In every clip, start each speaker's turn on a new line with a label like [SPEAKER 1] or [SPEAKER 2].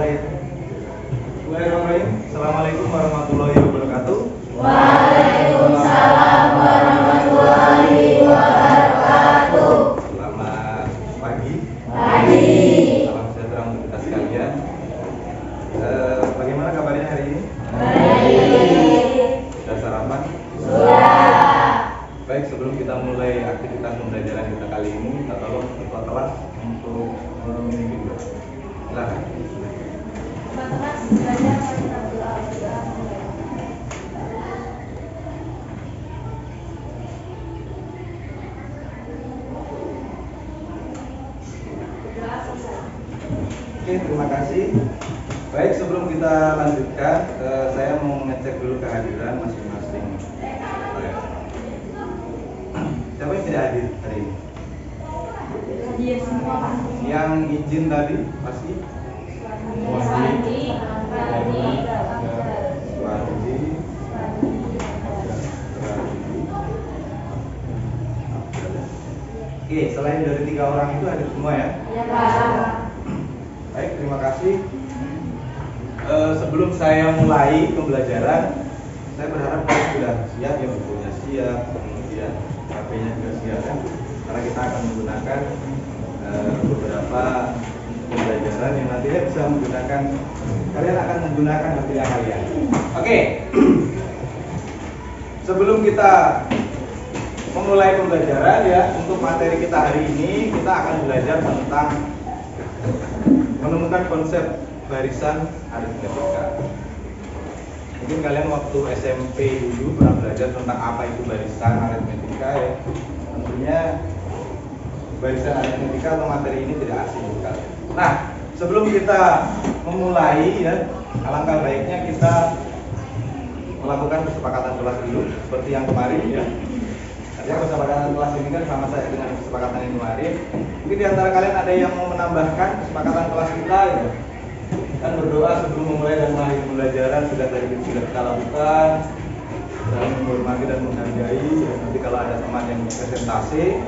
[SPEAKER 1] mulai. Bismillahirrahmanirrahim. Assalamualaikum warahmatullahi wabarakatuh.
[SPEAKER 2] Waalaikumsalam warahmatullahi wabarakatuh.
[SPEAKER 1] Selamat pagi. Salam sejahtera untuk kita sekalian. Bagaimana kabarnya hari ini?
[SPEAKER 2] Baik.
[SPEAKER 1] Sudah sarapan?
[SPEAKER 2] Sudah.
[SPEAKER 1] Baik, sebelum kita mulai aktivitas pembelajaran kita kali ini, kita tolong ketua kelas untuk memimpin. Silakan.
[SPEAKER 2] Teman-teman belajar
[SPEAKER 1] Oke, terima kasih. Baik, sebelum kita lanjutkan, saya mau mengecek dulu kehadiran masing-masing. Siapa yang tidak hadir hari ini?
[SPEAKER 2] hadir semua Pak.
[SPEAKER 1] Yang izin tadi pasti?
[SPEAKER 2] Suwandi.
[SPEAKER 1] Oke, selain dari 3 orang itu hadir semua ya?
[SPEAKER 2] Ya Pak.
[SPEAKER 1] Baik, terima kasih. Sebelum saya mulai pembelajaran, saya berharap kalian sudah siap ya, bukunya siap, kemudian HP-nya juga siap kan? Karena kita akan menggunakan beberapa pembelajaran yang nantinya bisa menggunakan, kalian akan menggunakan hatinya kalian. Oke. Sebelum kita memulai pembelajaran ya, untuk materi kita hari ini kita akan belajar tentang menemukan konsep barisan aritmetika. Mungkin kalian waktu SMP dulu pernah belajar tentang apa itu barisan aritmetika ya. Tentunya barisan aritmetika atau materi ini tidak asing untuk kalian. Nah, sebelum kita memulai ya, alangkah baiknya kita melakukan kesepakatan kelas dulu seperti yang kemarin ya. Artinya kesepakatan kelas ini kan sama saya dengan kesepakatan yang kemarin. Mungkin di antara kalian ada yang mau menambahkan kesepakatan kelas kita ya. Kan berdoa sebelum memulai dan mengakhiri pembelajaran sudah kita lakukan, saling menghormati dan menghargai ya. Nanti kalau ada teman yang presentasi,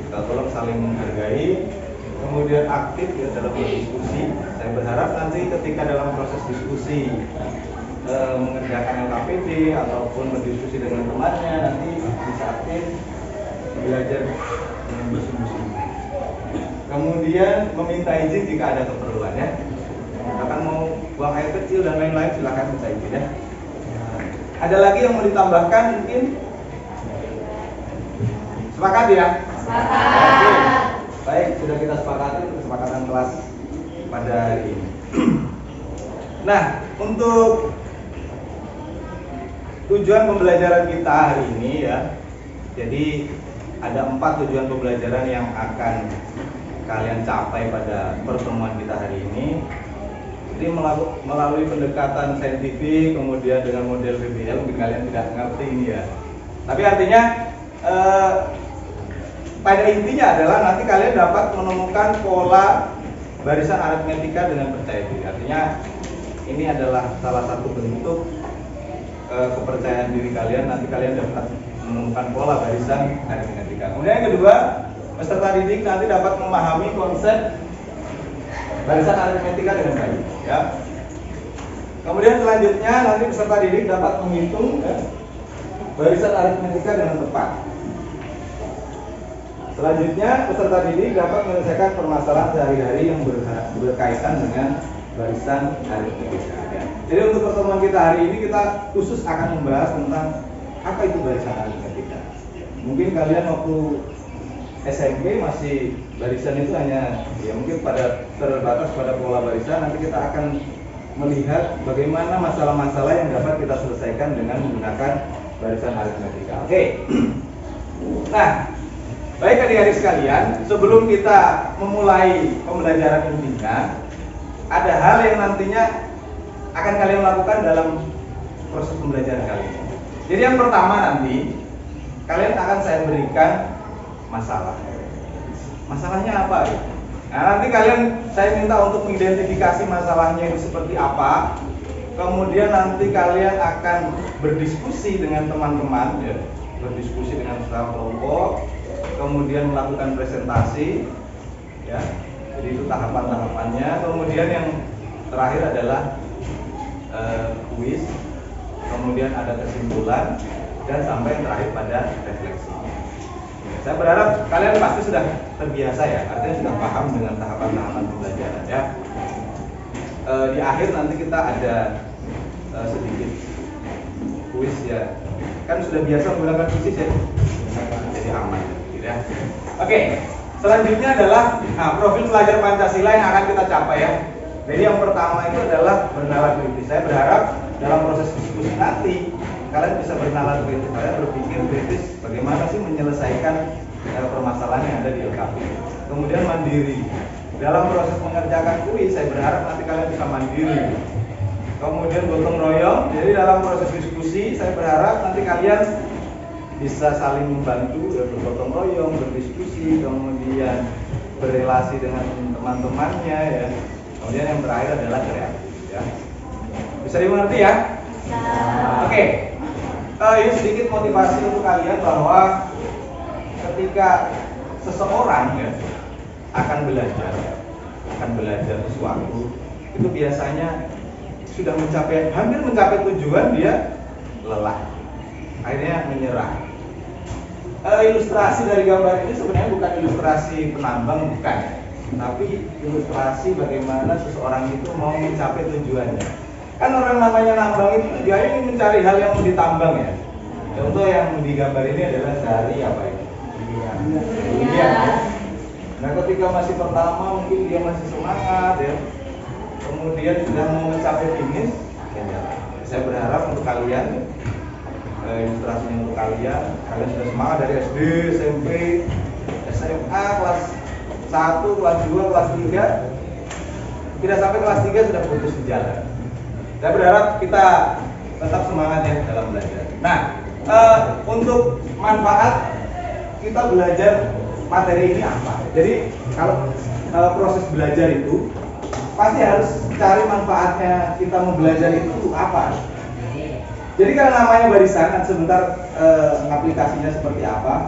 [SPEAKER 1] kita tolong saling menghargai, kemudian aktif ya dalam berdiskusi. Saya berharap nanti ketika dalam proses diskusi mengerjakan LKPD ataupun berdiskusi dengan temannya, nanti bisa aktif belajar dengan bersungguh-sungguh. Kemudian meminta izin jika ada keperluan ya. Akan mau buang air kecil dan lain-lain, silakan minta izin ya. Ada lagi yang mau ditambahkan mungkin? Sepakat ya?
[SPEAKER 2] Sepakat.
[SPEAKER 1] Baik, sudah kita sepakati kesepakatan kelas pada hari ini. Nah, untuk tujuan pembelajaran kita hari ini ya. Jadi ada 4 tujuan pembelajaran yang akan kalian capai pada pertemuan kita hari ini. Jadi melalui pendekatan saintifik, kemudian dengan model PBL, mungkin kalian tidak ngerti ini ya. Tapi artinya pada intinya adalah nanti kalian dapat menemukan pola barisan aritmetika dengan percaya diri. Artinya ini adalah salah satu bentuk kepercayaan diri kalian. Nanti kalian dapat menemukan pola barisan aritmetika. Kemudian yang kedua, peserta didik nanti dapat memahami konsep barisan aritmetika dengan baik ya. Kemudian selanjutnya nanti peserta didik dapat menghitung ya, barisan aritmetika dengan tepat. Selanjutnya peserta didik dapat menyelesaikan permasalahan sehari-hari yang berkaitan dengan barisan aritmetika ya. Jadi untuk pertemuan kita hari ini kita khusus akan membahas tentang apa itu barisan aritmetika. Mungkin kalian waktu SMP masih barisan itu hanya ya mungkin terbatas pada pola barisan. Nanti kita akan melihat bagaimana masalah-masalah yang dapat kita selesaikan dengan menggunakan barisan aritmetika. Oke. Nah, baik adik-adik sekalian, sebelum kita memulai pembelajaran intinya, ada hal yang nantinya akan kalian lakukan dalam proses pembelajaran kali ini. Jadi yang pertama nanti kalian akan saya berikan masalah. Masalahnya apa ya? Nah, nanti saya minta untuk mengidentifikasi masalahnya itu seperti apa. Kemudian nanti kalian akan berdiskusi dengan teman-teman ya, berdiskusi dengan secara kelompok, kemudian melakukan presentasi ya. Jadi itu tahapan-tahapannya. Kemudian yang terakhir adalah kuis, kemudian ada kesimpulan, dan sampai terakhir pada refleksi. Saya berharap kalian pasti sudah terbiasa ya, artinya sudah paham dengan tahapan-tahapan pembelajaran ya. Di akhir nanti kita ada sedikit kuis ya, kan sudah biasa menggunakan kuis ya, jadi aman gitu ya. Oke, selanjutnya adalah profil pelajar Pancasila yang akan kita capai ya. Jadi yang pertama itu adalah bernalar kritis. Saya berharap dalam proses diskusi nanti kalian bisa bernalar kritis, kalian berpikir kritis bagaimana sih menyelesaikan permasalahan yang ada di LKP. Kemudian mandiri. Dalam proses mengerjakan kuis, saya berharap nanti kalian bisa mandiri. Kemudian gotong royong. Jadi dalam proses diskusi, saya berharap nanti kalian bisa saling membantu, ya, bergotong royong, berdiskusi, kemudian berrelasi dengan teman-temannya ya. Kemudian yang terakhir adalah kreatif ya. Bisa dimengerti ya?
[SPEAKER 2] Bisa.
[SPEAKER 1] Oke. Ini sedikit motivasi untuk kalian bahwa ketika seseorang ya akan belajar sesuatu, itu biasanya sudah hampir mencapai tujuan, dia lelah, akhirnya menyerah. Ilustrasi dari gambar ini sebenarnya bukan ilustrasi penambang, bukan, tapi ilustrasi bagaimana seseorang itu mau mencapai tujuannya. Kan orang namanya nambang itu tujuannya ingin mencari hal yang mau ditambang ya. Contoh yang digambar ini adalah dari apa ini? Iya. Nah, ketika masih pertama mungkin dia masih semangat ya. Kemudian sudah mau mencapai finish, ya. Saya berharap untuk kalian, ilustrasinya untuk kalian sudah semangat dari SD, SMP, SMA, kelas 1, kelas 2, kelas 3. Tidak sampai kelas 3 sudah putus di jalan. Saya berharap kita tetap semangat ya dalam belajar. Nah, untuk manfaat kita belajar materi ini apa? Jadi kalau proses belajar itu pasti harus cari manfaatnya, kita mau belajar itu apa. Jadi kalau namanya barisan, sebentar aplikasinya seperti apa.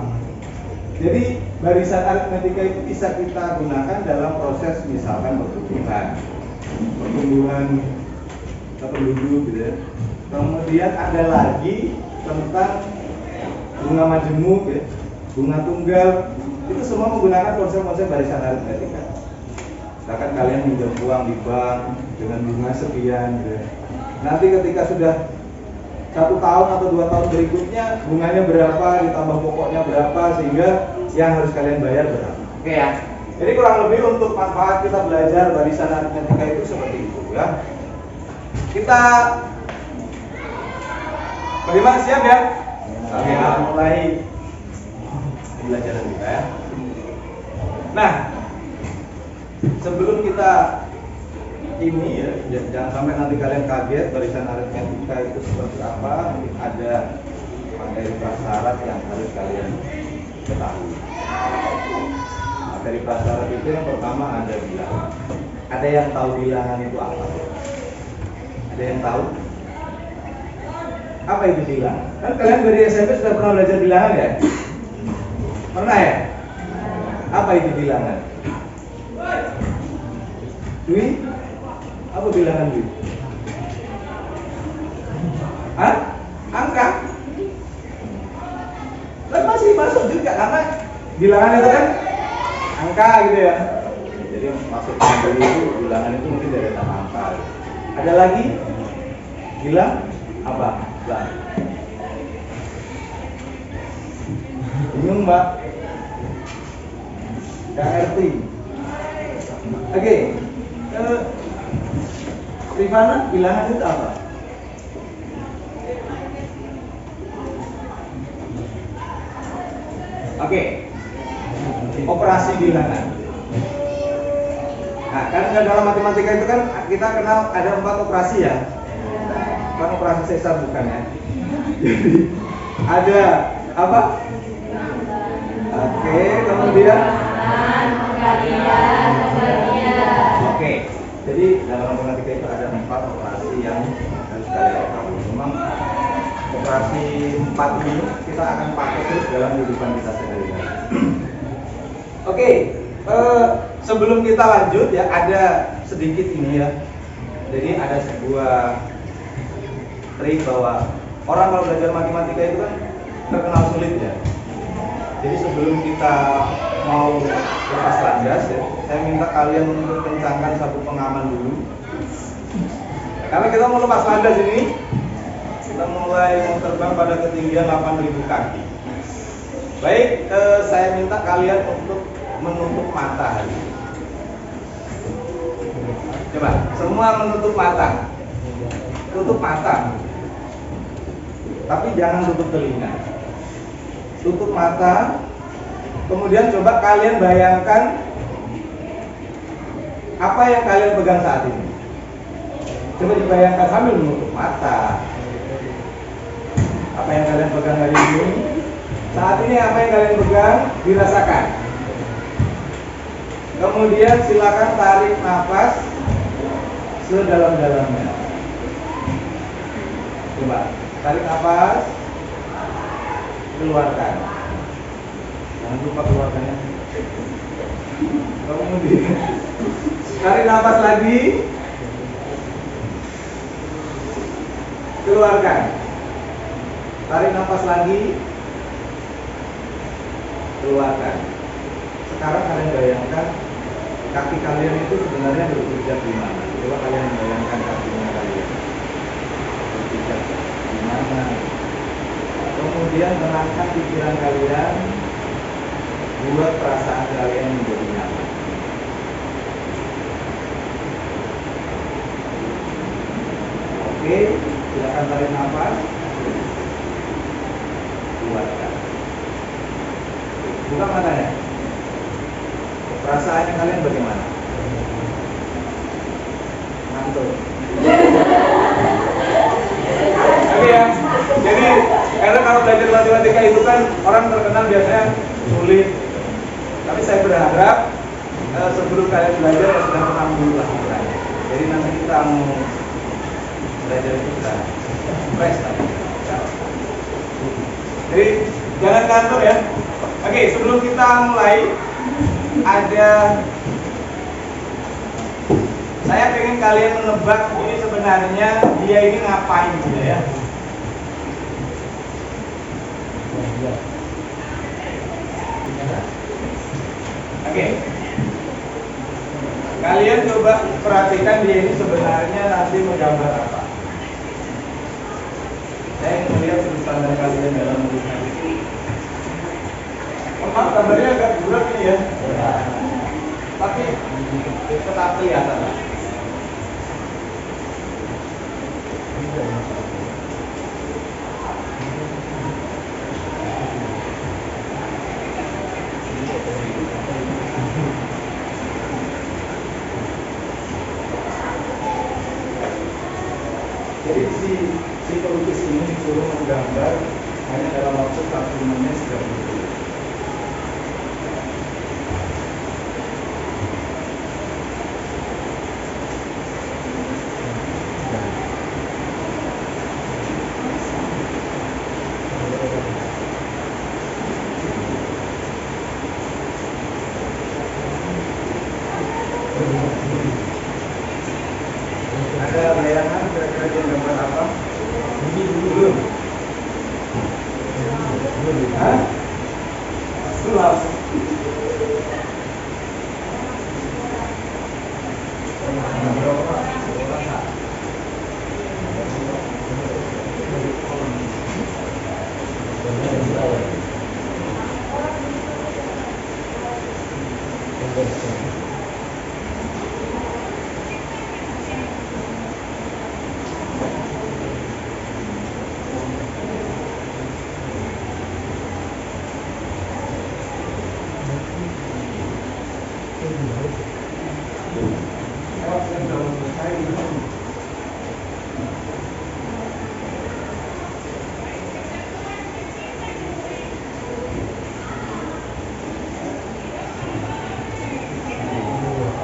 [SPEAKER 1] Jadi barisan aritmetika itu bisa kita gunakan dalam proses misalkan pertumbuhan penduduk gitu ya. Kemudian ada lagi tentang bunga majemuk ya, bunga tunggal, itu semua menggunakan konsep-konsep barisan aritmetika. Misalkan kalian pinjam uang di bank dengan bunga sekian gitu ya. Nanti ketika sudah 1 tahun atau 2 tahun berikutnya bunganya berapa, ditambah pokoknya berapa, sehingga yang harus kalian bayar berapa. Oke ya. Jadi kurang lebih untuk manfaat kita belajar barisan aritmetika itu seperti itu ya. Kita bagaimana, siap ya? Oke, mulai pembelajaran kita ya. Nah, sebelum kita ini ya, jangan sampai nanti kalian kaget barisan aritmetika itu seperti apa. Ada materi prasyarat yang harus kalian ketahui. Materi prasyarat itu yang pertama ada bilangan. Ada yang tahu bilangan itu apa? Ada yang tahu? Apa itu bilangan? Kan kalian dari SMP sudah pernah belajar bilangan ya? Pernah ya? Apa itu bilangan? Dwi? Apa bilangan Dwi? Hah? Angka? Kan masih masuk juga karena bilangan itu kan angka gitu ya. Jadi maksudnya dari itu bilangan itu mungkin dari angka. Ada lagi? Bilang apa? Bilang. Bingung Mbak? Gak ngerti. Oke. Rifana, bilangan itu apa? Oke. Operasi bilangan. Nah, kan dalam matematika itu kan kita kenal ada 4 operasi ya. Bukan operasi sesar bukan ya. Jadi ada apa? Oke, kemudian oke. Jadi dalam matematika itu ada 4 operasi yang harus kalian ketahui. Memang operasi 4 ini kita akan pakai terus dalam kehidupan kita sehari-hari. Oke, sebelum kita lanjut ya, ada sedikit ini ya, Jadi ada sebuah trik bahwa orang kalau belajar matematika itu kan terkenal sulit ya. Jadi sebelum kita mau lepas landas ya, saya minta kalian untuk kencangkan sabuk pengaman dulu. Karena kita mau lepas landas ini, kita mulai mau terbang pada ketinggian 8.000 kaki. Baik, saya minta kalian untuk menutup mata hari ini. Coba, semua menutup mata. Tutup mata. Tapi jangan tutup telinga. Tutup mata. Kemudian coba kalian bayangkan apa yang kalian pegang saat ini. Coba dibayangkan sambil menutup mata. Apa yang kalian pegang hari ini? Saat ini apa yang kalian pegang dirasakan. Kemudian silakan tarik nafas sedalam-dalamnya. Coba tarik nafas, keluarkan. Jangan lupa keluarkannya. Kemudian tarik nafas lagi, keluarkan. Tarik nafas lagi, keluarkan. Sekarang kalian bayangkan kaki kalian itu sebenarnya berpijak di mana? Coba kalian bayangkan kakinya kalian berpijak di mana? Kemudian tenangkan pikiran kalian, buat perasaan kalian menjadi nyaman. Oke, silakan tarik nafas, keluarkan. Buka matanya. Perasaannya kalian bagaimana? Ngantuk. Oke ya. Jadi karena kalau belajar matematika itu kan orang terkenal biasanya sulit. Tapi saya berharap sebelum kalian belajar ya sudah tenang dulu lah pikirannya. Jadi nanti kita mau belajar itu sudah fresh tadi. Jadi jangan kantor ya. Oke, sebelum kita mulai saya pengen kalian menebak ini sebenarnya dia ini ngapain gitu ya. Oke. Kalian coba perhatikan dia ini sebenarnya nanti menggambar apa. Saya ingin melihat sudut pandang kalian dalam melihat itu. Memang gambarnya agak bulat ini ya. Tapi tetap kelihatan lah. Jadi si pelukis ini disuruh menggambar hanya dalam waktu 45 menit sudah begitu. Ada bayangan kira-kira dia gambar apa? Belum. Hah? Belum.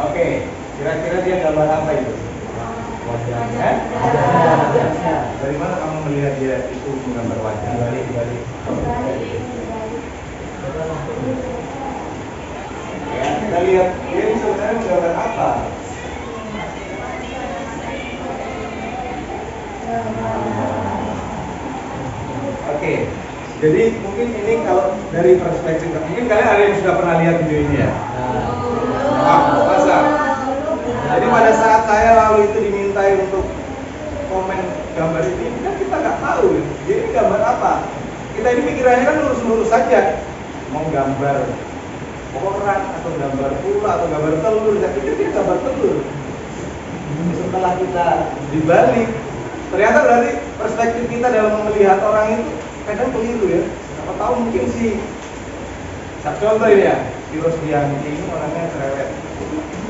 [SPEAKER 1] Oke, kira-kira dia gambar apa itu? Wajahnya. Dari mana kamu melihat dia itu menggambar wajah? Balik. Ya, kita lihat dia ini sebenarnya menggambar apa? Oke. Jadi mungkin ini kalau dari perspektif, mungkin kalian ada yang sudah pernah lihat video ini ya? Masa? Jadi pada saat saya lalu itu dimintai untuk komen gambar ini, kan kita nggak tahu. Jadi ini gambar apa? Kita ini pikirannya kan lurus-lurus saja. Mau gambar orang atau gambar pula atau gambar telur, saya pikir dia gambar telur. Setelah kita dibalik, ternyata berarti perspektif kita dalam melihat orang itu kadang keliru ya. Siapa tahu mungkin si contoh ini ya, si Rosdianti ini orangnya cerewet.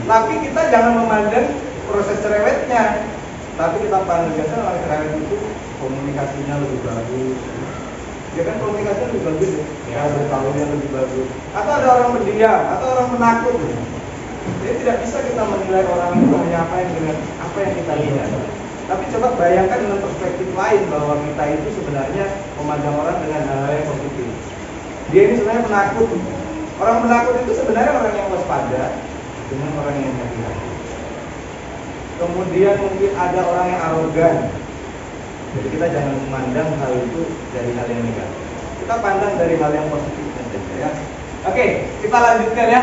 [SPEAKER 1] Tapi kita jangan memandang proses cerewetnya, tapi kita pandang biasanya orang cerewet itu komunikasinya lebih bagus. Ya kan komunikasinya lebih bagus ya, beritahunya lebih bagus. Atau ada orang pendiam, atau orang penakut. Jadi tidak bisa kita menilai orang itu hanya apa yang kita lihat. Tapi coba bayangkan dengan perspektif lain bahwa kita itu sebenarnya memandang orang dengan hal yang positif. Dia ini sebenarnya penakut. Orang penakut itu sebenarnya orang yang waspada dengan orang yang hati-hati. Kemudian mungkin ada orang yang arogan. Jadi kita jangan memandang hal itu dari hal yang negatif. Kita pandang dari hal yang positif saja ya. Oke, kita lanjutkan ya.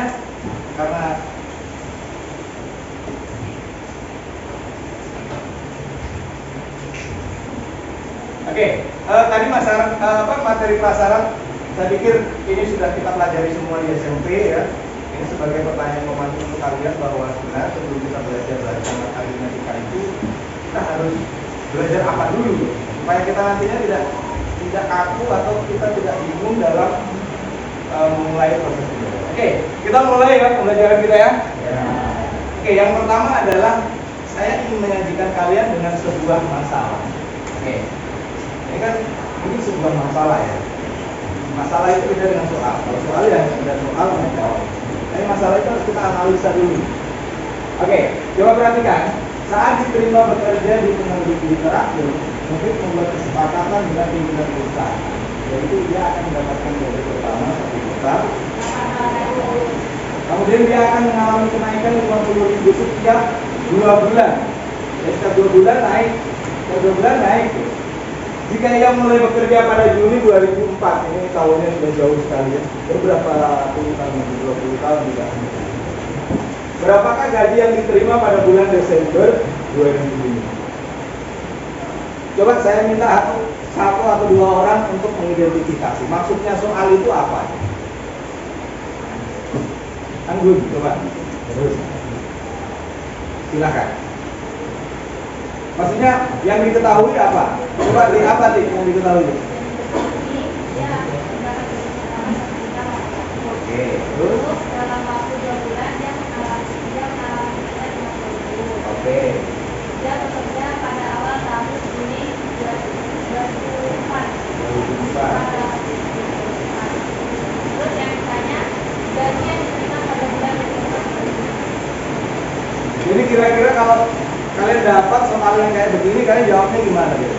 [SPEAKER 1] Karena tadi materi prasyarat, saya pikir ini sudah kita pelajari semua di SMP ya. Ini sebagai pertanyaan pemandu untuk kalian bahwa sebenarnya sebelum kita belajar aritmatika itu kita harus belajar apa dulu supaya kita nantinya tidak kaku atau kita tidak bingung dalam memulai proses belajar. Oke, kita mulai ya pembelajaran kita ya. Oke, yang pertama adalah saya ingin menyajikan kalian dengan sebuah masalah. Oke. Ini kan ini sebuah masalah ya. Masalah itu beda dengan soal. Kalau soal ya sudah soal menjawab. Tapi masalah itu harus kita analisa dulu. Oke, coba perhatikan. Saat diterima bekerja di penerbit literatur, Mufid membuat kesepakatan dengan pimpinan perusahaan, yaitu dia akan mendapatkan gaji pertama 1 juta. Kemudian dia akan mengalami kenaikan 50.000 setiap 2 bulan. Jadi setiap 2 bulan naik, setiap 2 bulan naik. Jika ia mulai bekerja pada Juli 2004, ini tahunnya sudah jauh sekali ya, berapa puluh tahun, 20 tahun juga. Berapakah gaji yang diterima pada bulan Desember 2005? Coba saya minta satu atau dua orang untuk mengidentifikasi. Maksudnya soal itu apa? Anggun, coba. Terus. Silakan. Maksudnya yang diketahui apa? Coba di apa sih yang diketahui? Oke, terus?
[SPEAKER 2] Dalam waktu 2 bulan dia mengalami kerja 50.000.
[SPEAKER 1] Oke.
[SPEAKER 2] Dia bekerja pada awal tahun Juni 2004. Terus yang ditanya gaji yang diterima pada bulan Desember.
[SPEAKER 1] Jadi kira-kira kalau kalian dapat soal yang kayak begini, kalian jawabnya gimana gitu?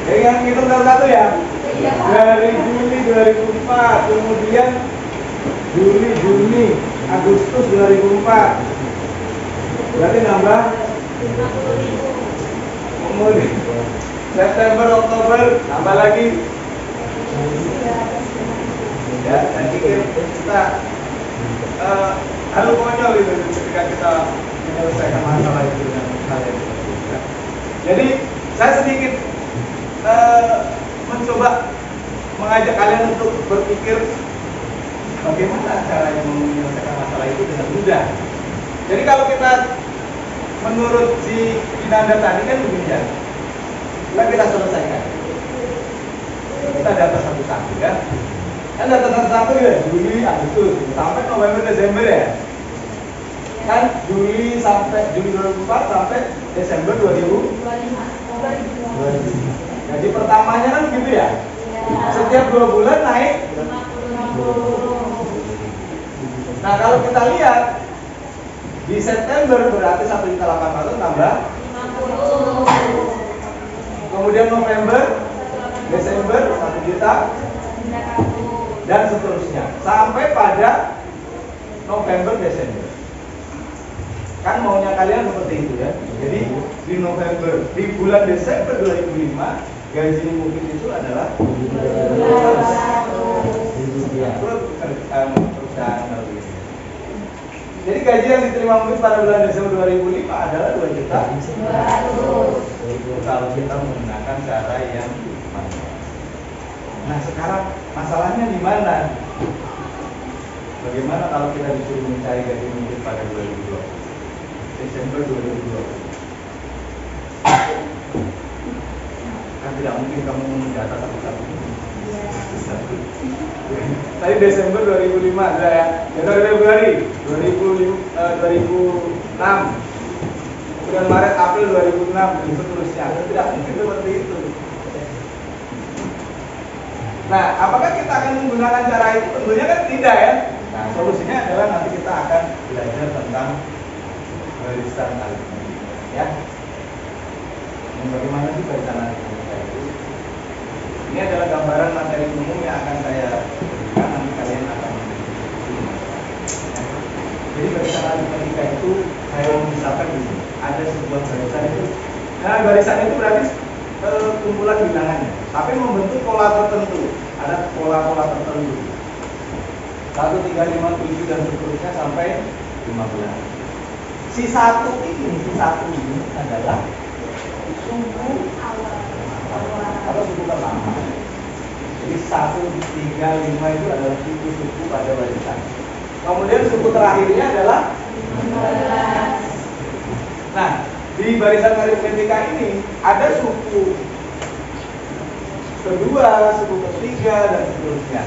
[SPEAKER 1] Jadi yang hitung satu-satu ya?
[SPEAKER 2] Iya.
[SPEAKER 1] Dari Juli 2004, kemudian Juni, Agustus 2004. Berarti nambah
[SPEAKER 2] 50.000.
[SPEAKER 1] kemudian September, Oktober, nambah lagi. Ya, saya pikir kita hal konyol itu ketika kita menyelesaikan masalah itu dengan hal yang seperti itu. Jadi saya sedikit mencoba mengajak kalian untuk berpikir bagaimana caranya menyelesaikan masalah itu dengan mudah. Jadi kalau kita menurut si Inanda tadi kan begini ya, kita selesaikan. Kita data satu-satu ya. Kan data satu-satu ya, Juli, Agustus, sampai November, Desember ya. Kan Juli 2004 sampai Desember 2025. Gaji pertamanya kan gitu ya. Setiap 2 bulan naik
[SPEAKER 2] 50.
[SPEAKER 1] Nah kalau kita lihat di September berarti 1.800.000 tambah
[SPEAKER 2] 50.
[SPEAKER 1] kemudian November, Desember 1 juta dan seterusnya sampai pada November, Desember. Kan maunya kalian seperti itu ya. Jadi di November, di bulan Desember 2005 gaji mungkin itu adalah
[SPEAKER 2] 200.
[SPEAKER 1] perusahaan baru ini. Jadi gaji yang diterima mungkin pada bulan Desember 2005 adalah 2 juta 200. Kalau kita menggunakan cara yang manual. Nah sekarang masalahnya di mana? Bagaimana kalau kita disuruh mencari gaji mungkin pada 2020 Desember 2020? Kan tidak mungkin kamu mendata satu-satu. Tadi Desember 2005 ada ya. Februari 2006. Kemudian Maret, April 2006 dan seterusnya. Tidak mungkin seperti itu. Nah, apakah kita akan menggunakan cara itu? Tentunya kan tidak ya. Nah, solusinya adalah nanti kita akan belajar tentang barisan aritmetika ya. Dan bagaimana sih barisan aritmetika itu? Ini adalah gambaran materi umum yang akan saya berikan, nanti kalian akan mendiskusi. Jadi barisan aritmetika itu saya misalkan di sini ada sebuah barisan itu. Nah, barisan itu berarti kumpulan bilangannya, tapi membentuk pola tertentu. Ada pola-pola tertentu. 1, 3, 5, 7 dan seterusnya sampai 15. Si satu ini adalah suku atau suku pertama. Jadi 1, 3, 5 itu adalah suku-suku pada barisan. Kemudian suku terakhirnya adalah 15. Nah, di barisan aritmetika ini ada suku kedua, suku ketiga dan seterusnya.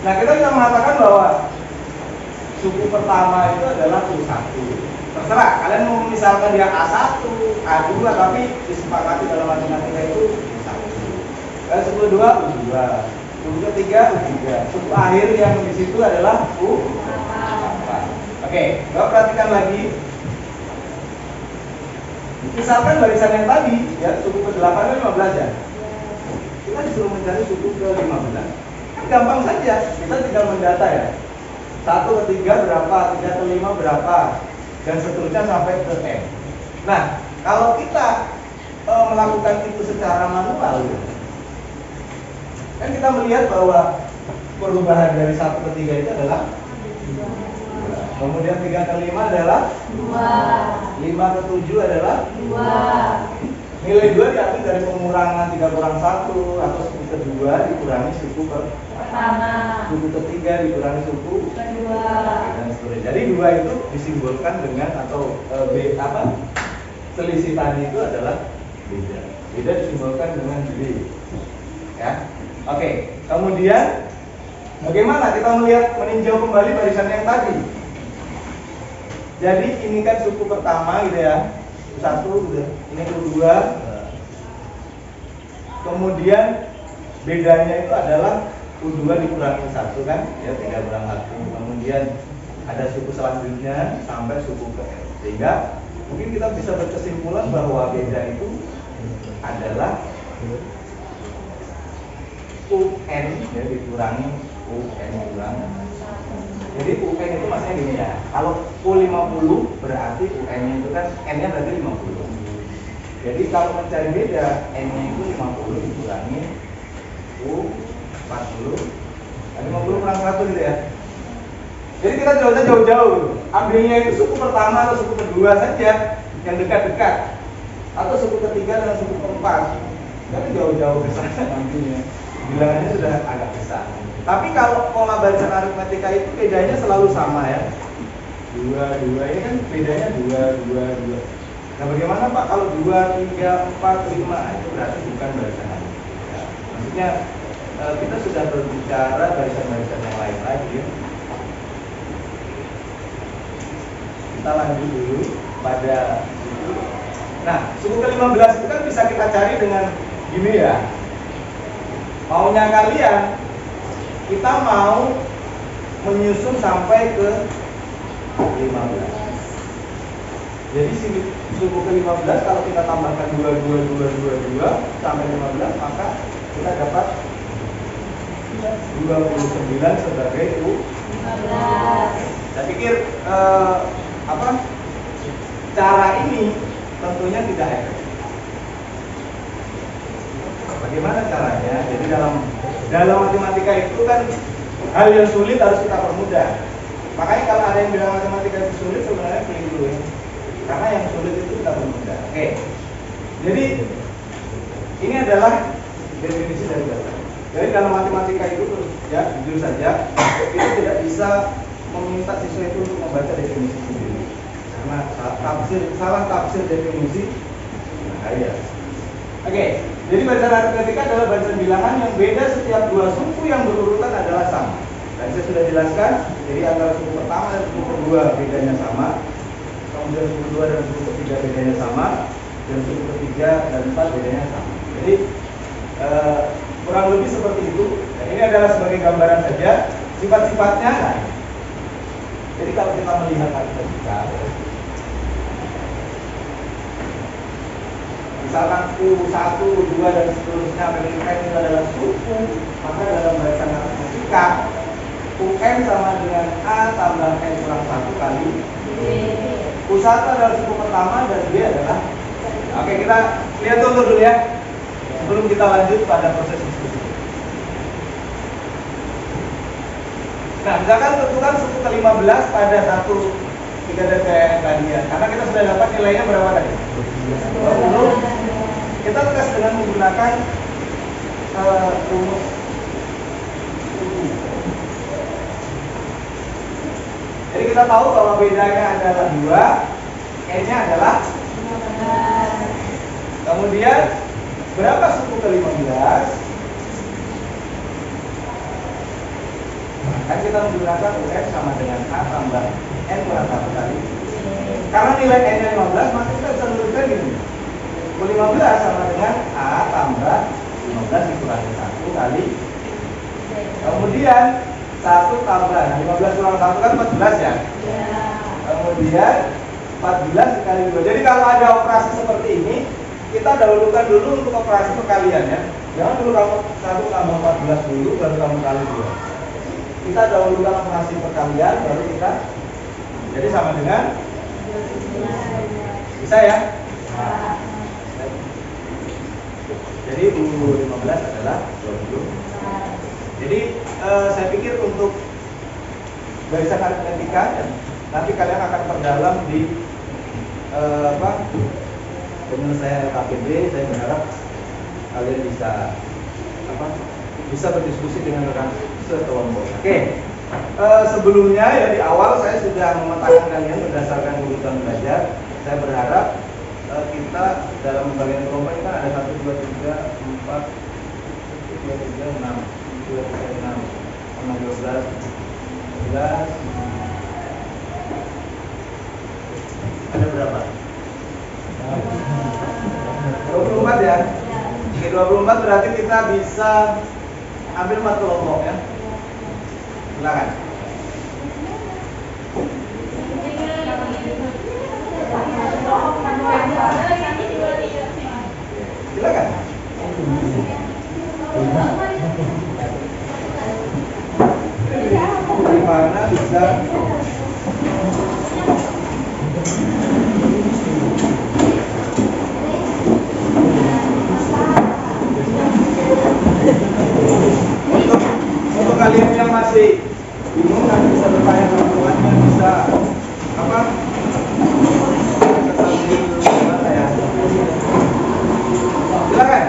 [SPEAKER 1] Nah, kita bisa mengatakan bahwa suku pertama itu adalah U1. Terserah, kalian mau misalkan dia A1, A2, tapi disepakati dalam matematika itu U1. Dan suku kedua U2, suku ketiga U3, suku akhir yang di situ adalah U4. Oke, coba perhatikan lagi. Misalkan barisan yang tadi, ya suku ke-8 ke 15 ya. Kita disuruh mencari suku ke-15. Kan gampang saja, kita tinggal mendata ya. 1 ke 3 berapa, 3 ke 5 berapa, dan seterusnya sampai ke N. Nah, kalau kita melakukan itu secara manual, ya, kan kita melihat bahwa perubahan dari 1 ke 3 itu adalah 2. Kemudian 3 ke 5 adalah 2. 5 ke 7 adalah 2. Nilai 2 diambil dari pengurangan 3 kurang 1 atau suku kedua dikurangi suku pertama. Suku ketiga dikurangi suku kedua dan seterusnya. Jadi 2 itu disimbolkan dengan atau selisih tadi itu adalah beda. Beda disimbolkan dengan B. Ya. Oke, kemudian bagaimana kita melihat meninjau kembali barisan yang tadi? Jadi ini kan suku pertama gitu ya, U1 gitu. Ini U2. Kemudian bedanya itu adalah U2 dikurangi 1 kan, ya 3 kurang 1. Kemudian ada suku selanjutnya sampai suku ke N. Sehingga mungkin kita bisa berkesimpulan bahwa beda itu adalah UN ya dikurangi UN kurang. Jadi UN itu maksudnya gini ya. Kalau U50 berarti UN-nya itu kan N-nya berarti 50. Jadi kalau mencari beda, N-nya itu 50 dikurangi U40. Dan 50 kurang 1 gitu ya. Jadi kita tidak usah jauh-jauh. Ambilnya itu suku pertama atau suku kedua saja yang dekat-dekat. Atau suku ketiga dan suku keempat. Tapi jauh-jauh ke sana nantinya. Bilangannya sudah agak besar. Tapi kalau pola barisan aritmetika itu bedanya selalu sama ya. 2, 2 ini kan bedanya 2, 2, 2. Nah bagaimana Pak kalau 2, 3, 4, 5 itu berarti bukan barisan aritmetika. Maksudnya kita sudah berbicara barisan-barisan yang lain lagi ya. Kita lanjut dulu pada suku. Nah suku ke-15 itu kan bisa kita cari dengan gini ya. Maunya kalian kita mau menyusun sampai ke 15. Jadi suku ke-15 kalau kita tambahkan 2, 2, 2, 2, 2 sampai 15 maka kita dapat 29 sebagai U15. Saya pikir cara ini tentunya tidak efektif. Bagaimana dalam matematika itu kan hal yang sulit harus kita permudah. Makanya kalau ada yang bilang matematika itu sulit, sebenarnya keliru ya. Karena yang sulit itu kita permudah. Oke. Jadi ini adalah definisi dari dasar. Jadi dalam matematika itu ya jujur saja itu tidak bisa meminta siswa itu untuk membaca definisi sendiri. Karena salah tafsir definisi bahaya. Oke. Jadi barisan aritmetika adalah barisan bilangan yang beda setiap dua suku yang berurutan adalah sama. Tadi saya sudah jelaskan, jadi antara suku pertama dan suku kedua bedanya sama, kemudian suku kedua dan suku ketiga bedanya sama, dan suku ketiga dan empat bedanya sama. Jadi kurang lebih seperti itu. Dan ini adalah sebagai gambaran saja sifat-sifatnya. Nah, jadi kalau kita melihat aritmetika, misalkan U1, U2 dan seterusnya Amerika itu adalah suku, maka dalam barisan aritmetika UN sama dengan A tambah N kurang 1 kali U1 adalah suku pertama dan B adalah. Oke, kita lihat dulu ya sebelum kita lanjut pada proses diskusi. Nah, misalkan tentukan suku ke-15 pada 1, 3 dan kayak tadi ya. Karena kita sudah dapat nilainya berapa tadi? 20. Kita tes dengan menggunakan rumus. Jadi kita tahu bahwa bedanya adalah 2, N-nya adalah 15. Kemudian berapa suku ke-15? Kan kita menggunakan UN sama dengan A tambah N kurang 1 kali. Karena nilai N-nya 15, maka kita bisa menuliskan gini. 15 sama dengan A tambah 15 dikurangi 1 kali. Kemudian 1 tambah, nah 15 kurang 1 kan 14 ya? Kemudian 14 dikali 2. Jadi kalau ada operasi seperti ini, kita dahulukan dulu untuk operasi perkalian ya. Jangan dulu kamu 1 tambah 14 dulu, baru kamu kali 2. Kita dahulukan operasi perkalian, baru kita. Jadi sama dengan bisa ya? Jadi U15 adalah 20. Jadi saya pikir untuk barisan aritmetika ya, nanti kalian akan perdalam di penyelesaian LKPD. Saya berharap kalian bisa berdiskusi dengan rekan sekelompok. Oke. Sebelumnya ya di awal saya sudah memetakan kalian berdasarkan urutan belajar. Saya berharap kita dalam pembagian kelompok ini kan ada 1, 2, 3, 4, 2, 3, 6, 2, 3, 6, 12, 11. Ada berapa? 24 ya? Oke, 24 berarti kita bisa ambil 4 kelompok ya. Silakan. Silakan. Gimana bisa untuk kalian yang masih bingung nanti bisa bertanya ke temannya, bisa silakan.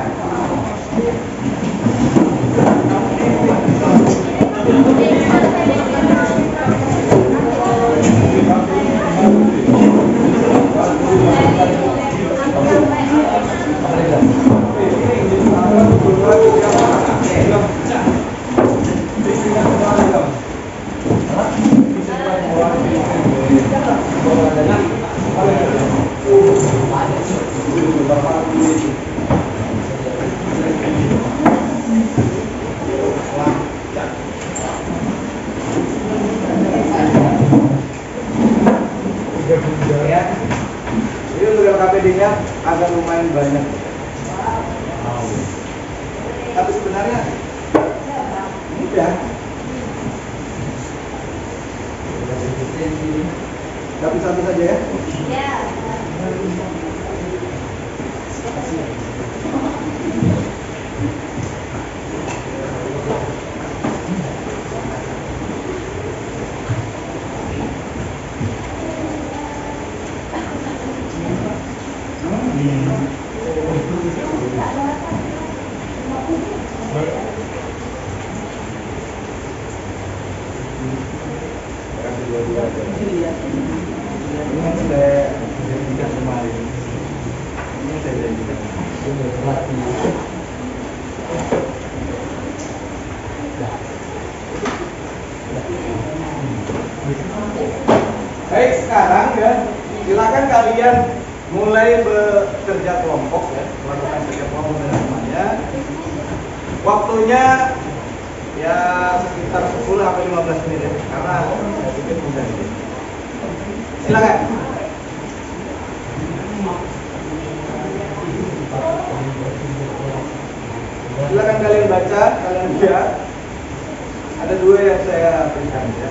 [SPEAKER 1] Ya, ini untuk LKPD-nya agak lumayan banyak. Tapi sebenarnya mudah. Tapi satu saja ya. dua-dua aja. Ini yang saya janjikan kemarin. Ini saya janjikan. Baik, sekarang ya, silakan kalian mulai bekerja kelompok ya, melakukan kerja kelompok dengan semuanya. Waktunya ya sekitar 10 sampai 15 menit ya, karena saya pikir mudah ini. Silakan. Silakan kalian baca, kalian lihat. Ada dua yang saya berikan ya.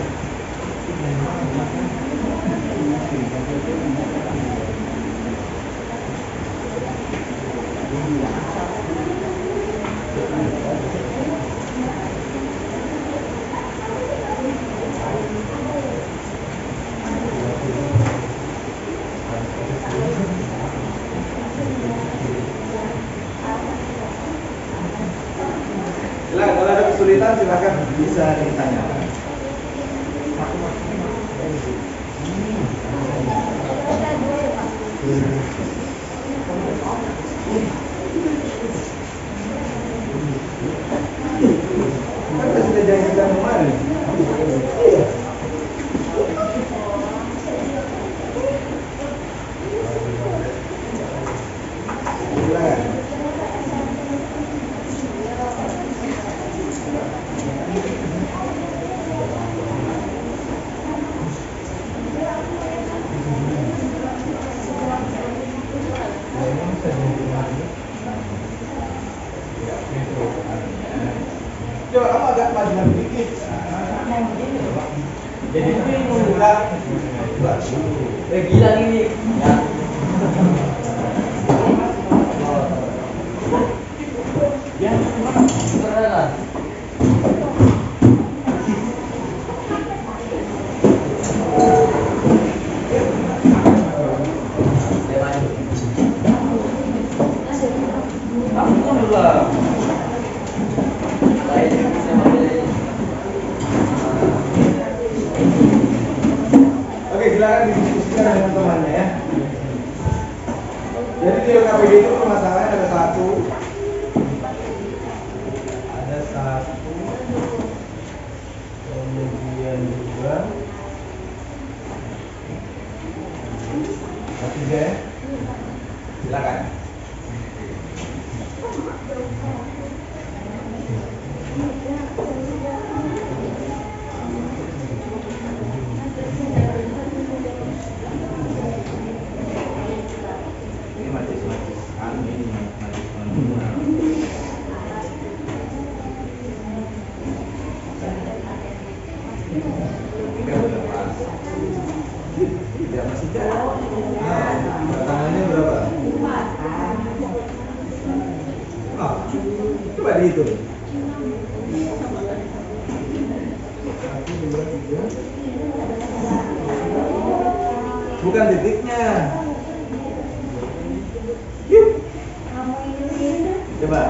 [SPEAKER 1] Silakan, kalau ada kesulitan silakan bisa ditanyakan. Kan kita sudah janjikan kemarin. Iya. Silakan. Coba kamu agak maju dikit. Jadi bingung lah.
[SPEAKER 3] Gila ini. Ya. Ya, beneran.
[SPEAKER 1] Oke, silakan didiskusikan dengan temannya ya. Jadi di LKPD itu permasalahannya ada satu, kemudian dua, tiga ya. Silakan. Ini masih ini tidak masih jauh. Tangannya berapa? Oh, coba dihitung. 1, 2, 3. Bukan titiknya. Yuk. Coba.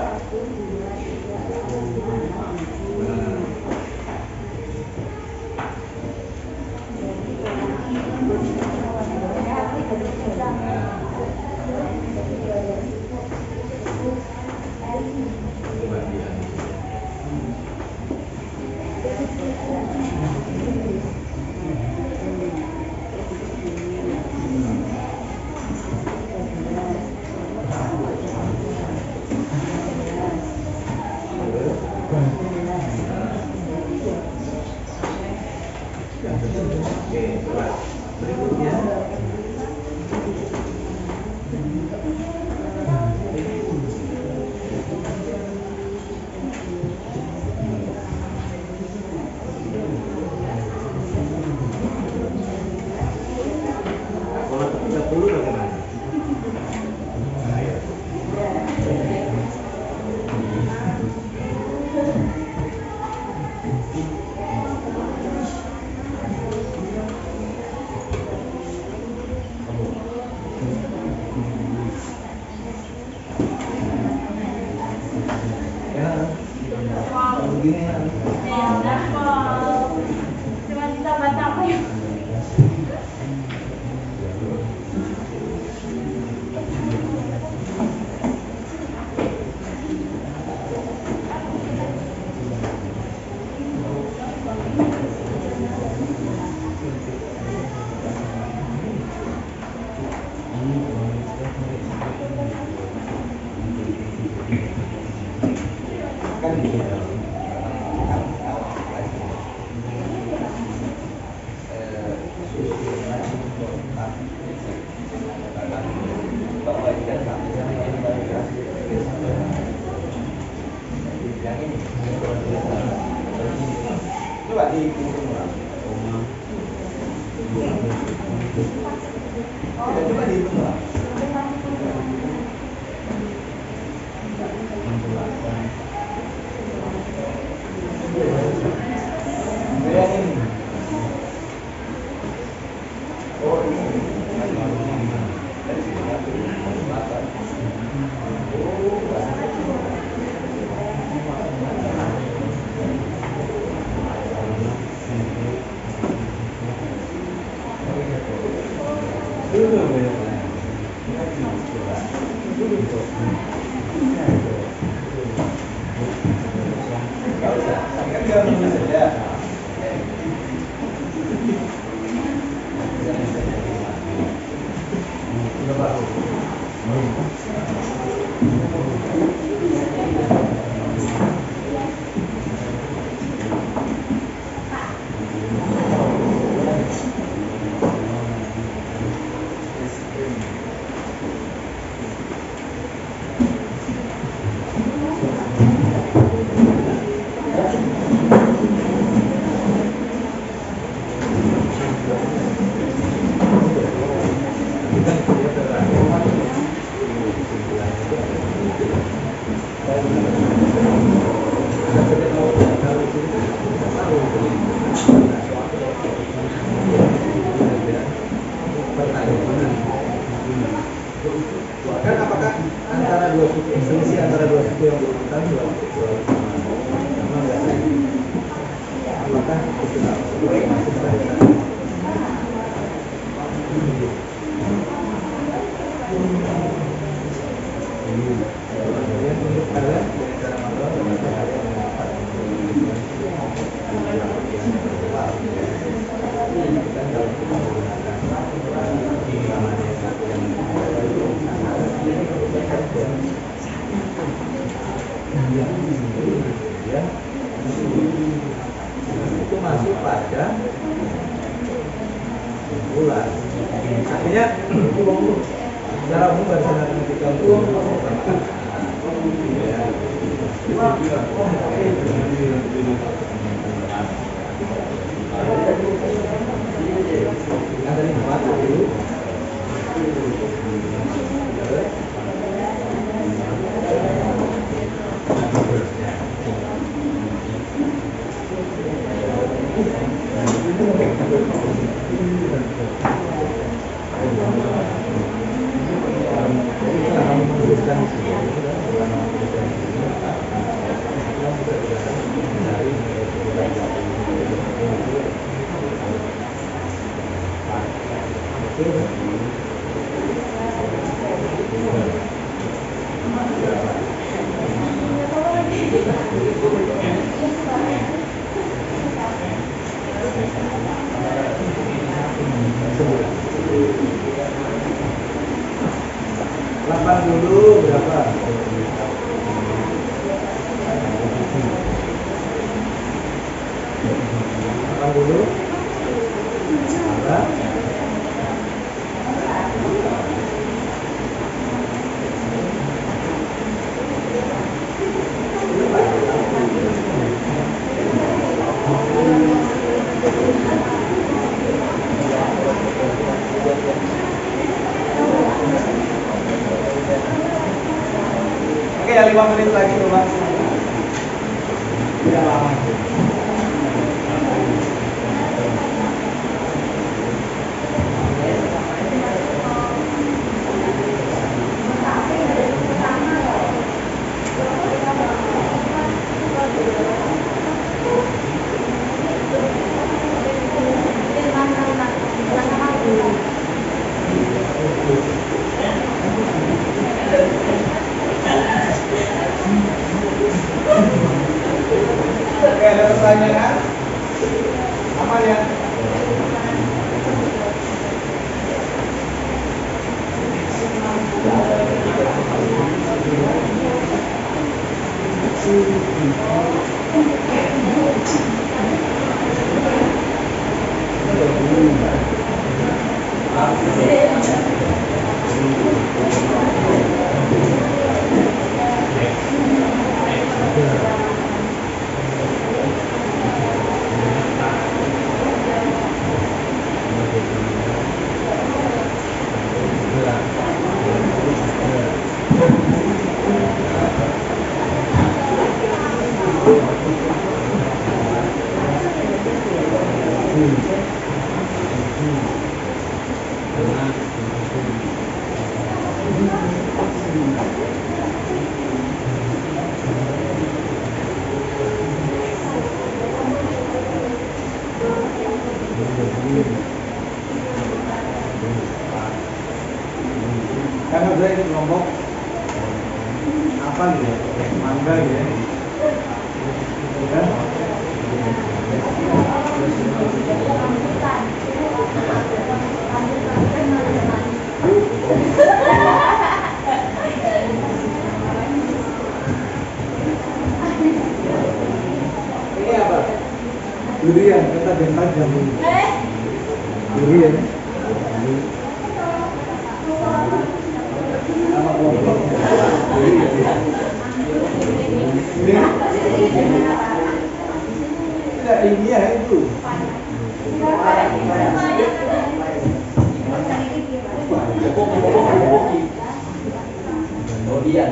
[SPEAKER 1] Oke, kelas berikutnya. Kalau 30 bagaimana? Ayo.
[SPEAKER 3] dihitung lah. Ya, coba dihitung lah. Bayangin. Oh ini. Dari sini kan selatan. Oh, nggak usah, kan dia menulis saja. Kan apakah antara dua suku, selisih antara dua suku yang berurutan dua sama enggak sih? Apakah itu masuk barisan? Kemudian untuk kalian dari cara manual dengan cara yang dapat kita dalam menggunakan namanya satu yang ya itu masuk pada bulan. Artinya secara umum barisan aritmetika itu yang tadi baca dulu. Lapan dulu berapa? 80 berapa? Oke ya 5 menit lagi tuh Mas. Tidak lama. Oke, ada pertanyaan? Aman ya? Karena saya ini kelompok apa gitu ya, mangga gitu ya. Kan? Ini apa? Durian, kata bentar jamu. Durian. Nama kelompok. Tidak ilmiah itu. Durian.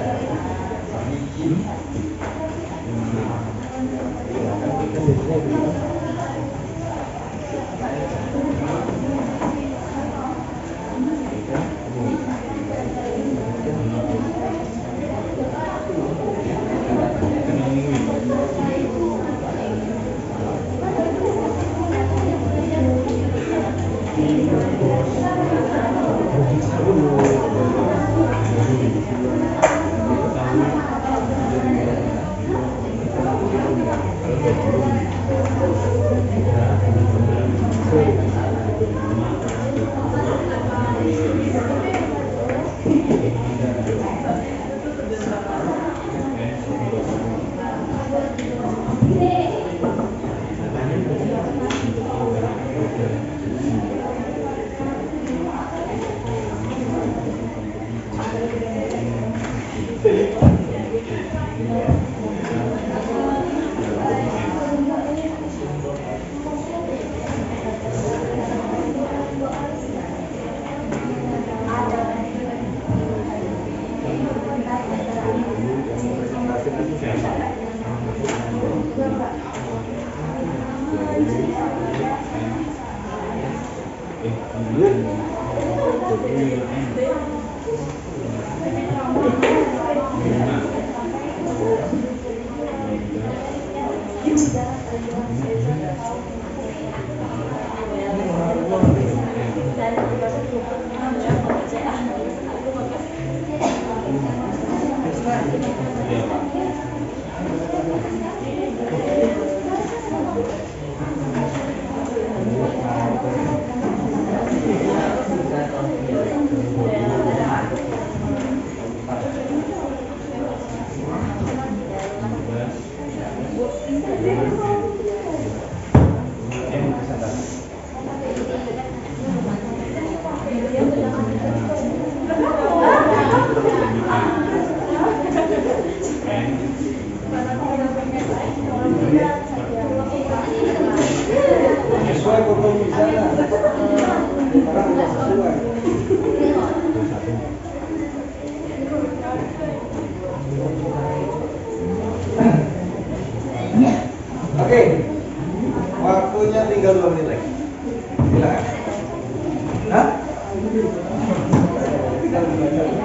[SPEAKER 3] Sesuai foto di sana. Orang tidak sesuai. Oke, waktunya tinggal 2 menit lagi. Silakan. Hah? Tinggal 2 menit.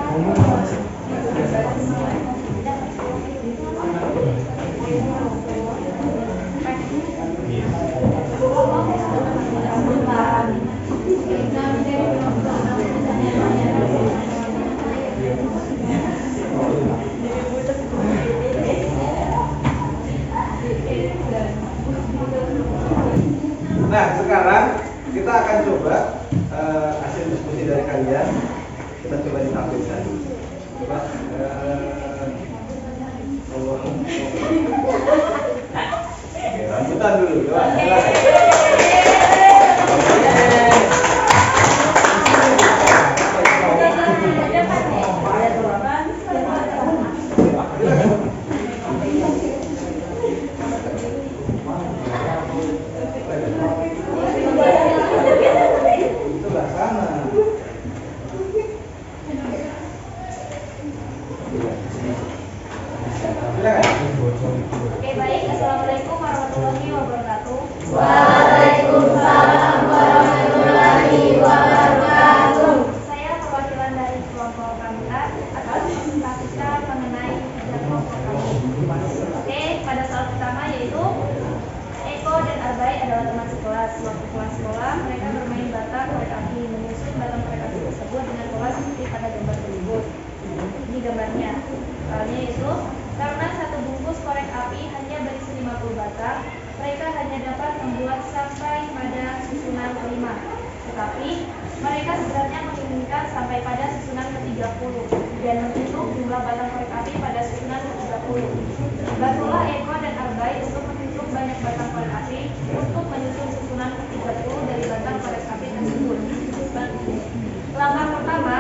[SPEAKER 3] Nah, sekarang kita akan coba hasil diskusi dari kalian. Kita coba ditampilkan. Coba Oke, rambutan dulu. Coba, sebelah sana.
[SPEAKER 2] Oke, baik. Assalamualaikum warahmatullahi wabarakatuh. Tetapi mereka sebenarnya menginginkan sampai pada susunan ke-30 dan menghitung jumlah batang korek api pada susunan ke-30. Bantulah Eko dan Arbai untuk menghitung banyak batang korek api untuk menyusun susunan ke-30 dari batang korek api tersebut. Langkah pertama,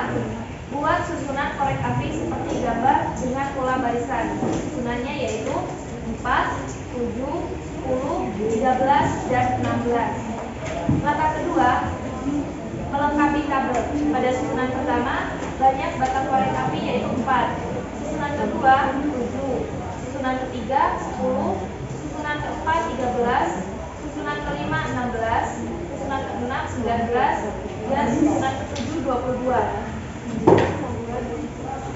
[SPEAKER 2] buat susunan korek api seperti gambar dengan pola barisan. Susunannya yaitu 4, 7, 10, 13, dan 16. Langkah kedua, melengkapi kabel. Pada susunan pertama, banyak batang korek api yaitu 4. Susunan kedua, 7. Susunan ketiga, 10. Susunan keempat, 13. Susunan kelima, 16. Susunan keenam, 19. Dan susunan ketujuh, 22.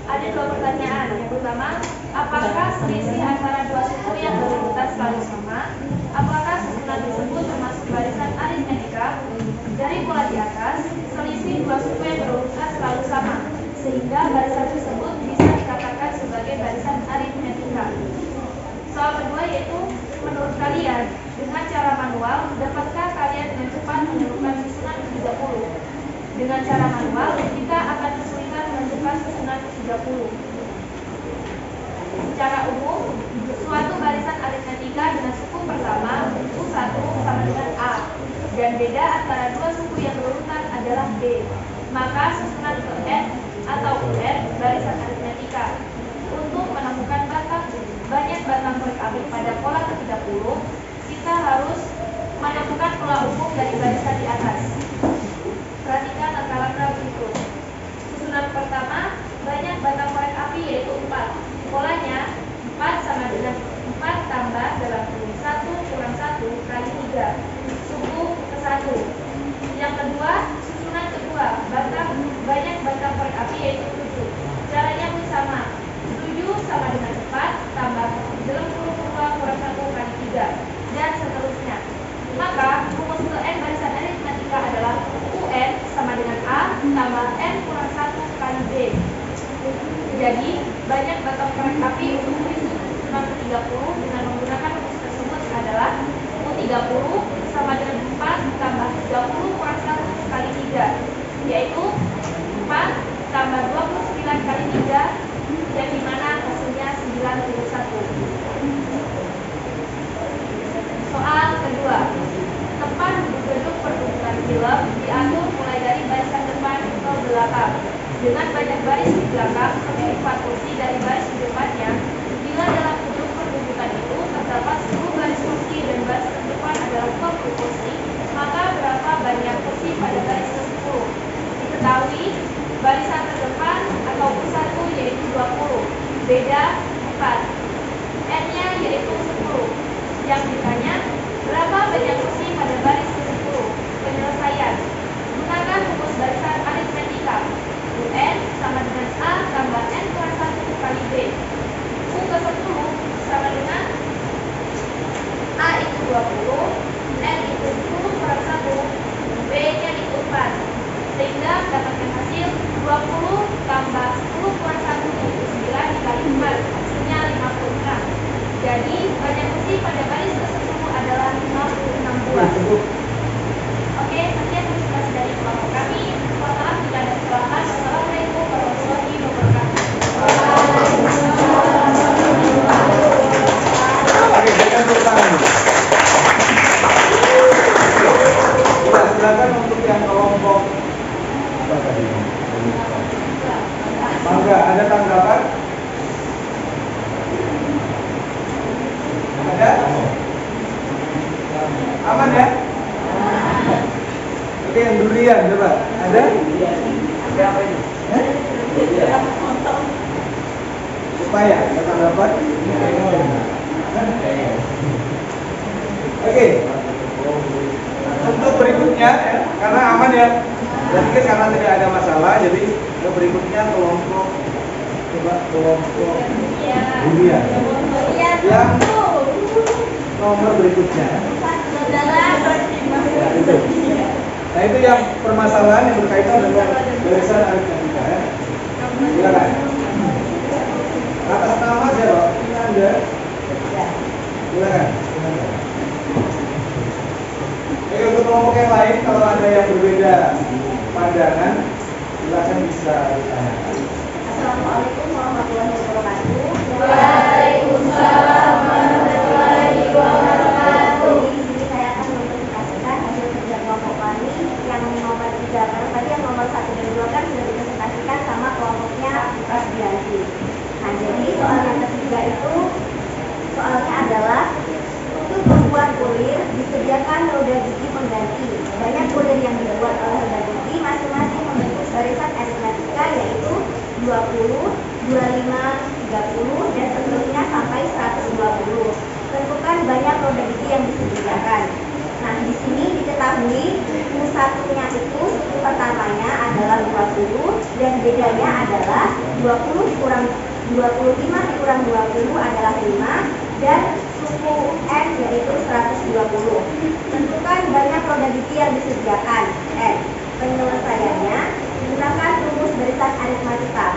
[SPEAKER 2] Ada dua pertanyaan. Yang pertama, apakah selisih antara dua suku yang berurutan selalu sama? Apakah susunan tersebut termasuk barisan aritmetika? Dari pola di atas, selisih dua suku yang berurutan selalu sama, sehingga barisan tersebut bisa dikatakan sebagai barisan aritmetika. Soal kedua yaitu, menurut kalian, dengan cara manual, dapatkah kalian dengan cepat menentukan susunan ke-30? Dengan cara manual, kita akan kesulitan menentukan susunan ke-30. Secara umum, suatu barisan aritmetika dengan suku pertama, U1 sama dengan A, dan beda antara dua suku yang berurutan adalah B. Maka susunan ke N atau UN barisan aritmetika. Untuk menemukan banyak batang korek api pada pola ke-30, kita harus menemukan pola umum dari barisan di atas. Perhatikan langkah-langkah berikut. Susunan pertama, banyak batang korek api yaitu 4. Polanya 4 sama dengan 4 tambah dalam kurung 1 kurang 1 kali 3. Suku ke-1. Yang kedua, susunan kedua, banyak batang korek api yaitu 7. Caranya pun sama. 7 sama dengan 4 tambah dalam kurung 2 kurang 1 kali 3. Dan seterusnya. Maka rumus ke N barisan aritmetika adalah UN sama dengan A tambah N kurang 1 kali B. Jadi, banyak batang korek api untuk menyusun susunan ke-30 dengan menggunakan rumus tersebut adalah U30 sama dengan 4 tambah 30 kurang 1 kali 3, yaitu 4 tambah 29 kali 3, yang dimana hasilnya 91. Soal kedua, tempat duduk pertunjukan film diatur mulai dari barisan depan ke belakang. Dengan banyak baris di belakang memilih 4 kursi dari baris di depannya. Bila dalam duduk pertunjukan itu terdapat 10 baris kursi dan baris terdepan adalah 20 kursi, maka berapa banyak kursi pada baris ke-10? Diketahui barisan terdepan atau U1 yaitu 20, beda 4. N-nya yaitu 10. Yang ditanya, berapa banyak kursi pada baris ke-10? Penyelesaian. Gunakan rumus barisan aritmetika. UN sama dengan A tambah N kurang 1 kali B. U ke-10 sama dengan A itu 20, N itu 10 kurang 1, B-nya itu 4. Sehingga mendapatkan hasil 20 tambah 10 kurang 1 yaitu 9 dikali 4, hasilnya 56. Jadi, banyak kursi pada baris ke-10 adalah 56 buah. Oke, sekian presentasi dari kelompok kami. Mohon maaf jika ada kesalahan. Wassalamualaikum warahmatullahi wabarakatuh.
[SPEAKER 1] Oke, silakan tepuk tangan. Ya, silakan untuk yang kelompok apa tadi? Mangga, ada tanggapan? Ada? Aman ya? Oke, yang durian coba. Ada? Ada apa ini? Supaya ada tanggapan? Oke. Untuk berikutnya ya, karena aman ya. Jadi kan karena tidak ada masalah, jadi ke berikutnya kelompok durian. Yang nomor berikutnya. Ya, itu. Nah, itu yang permasalahan yang berkaitan dengan barisan aritmetika ya. Silakan. Atas nama siapa? Ini Anda. Silakan. Oke, untuk kelompok yang lain, kalau ada yang berbeda pandangan, silakan bisa ditanyakan.
[SPEAKER 4] Assalamualaikum warahmatullahi wabarakatuh.
[SPEAKER 2] Waalaikumsalam warahmatullahi wabarakatuh.
[SPEAKER 4] Di sini saya akan mempresentasikan hasil kerja kelompok kami yang nomor 3. Karena tadi yang nomor 1 dan 2 kan sudah dipresentasikan sama kelompoknya Mas Bianti. Nah, jadi soal yang ketiga itu soalnya adalah untuk membuat kulir disediakan roda gigi pengganti. Banyak kulir yang dibuat oleh roda gigi masing-masing membentuk barisan aritmatika yaitu 20, 25, 30 dan seterusnya sampai 120. Tentukan banyak roda gigi yang disediakan. Nah, di sini diketahui satunya itu suku pertamanya adalah 20 dan bedanya adalah 20 dikurang 25 dikurang 20 adalah 5 dan suku N yaitu 120. Tentukan banyak roda gigi yang disediakan. N. Penyelesaiannya gunakan rumus barisan aritmatika.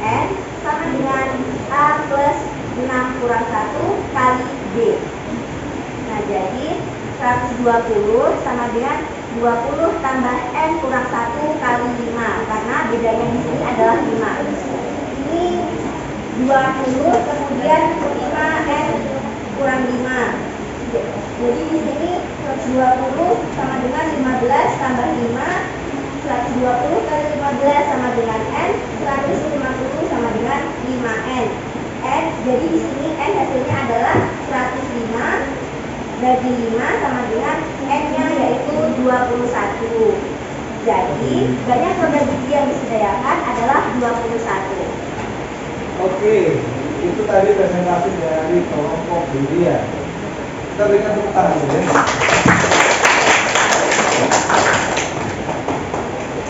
[SPEAKER 4] N sama dengan A plus 6 kurang 1 kali B. Nah, jadi 120 sama dengan 20 tambah N kurang 1 kali 5 karena bedanya di sini adalah 5. Ini 20 kemudian 5N kurang 5. Jadi di sini 120 sama dengan 15 tambah 5, 120 kali 15 sama dengan N, 150 sama dengan 5N. N, jadi di sini N hasilnya adalah 105 bagi 5 sama dengan N-nya yaitu 21. Jadi banyak roda gigi yang disediakan adalah 21.
[SPEAKER 1] Oke, itu tadi presentasi dari kelompok Budia. Kita berikan tepuk tangan dulu ya.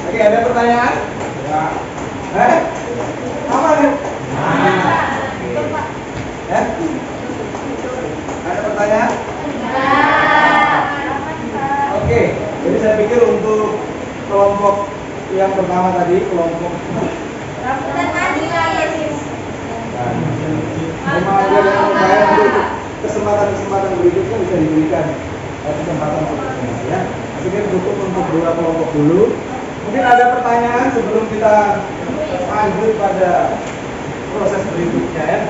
[SPEAKER 1] Oke, ada pertanyaan? Ya. Aman ya? Ya? Ada pertanyaan? Oke, jadi saya pikir untuk kelompok yang pertama tadi, kelompok remaja dan remaja untuk kesempatan berikutnya bisa diberikan kesempatan berikutnya ya. Mungkin cukup untuk dua kelompok dulu. Mungkin ada pertanyaan sebelum kita lanjut pada proses berikutnya ya.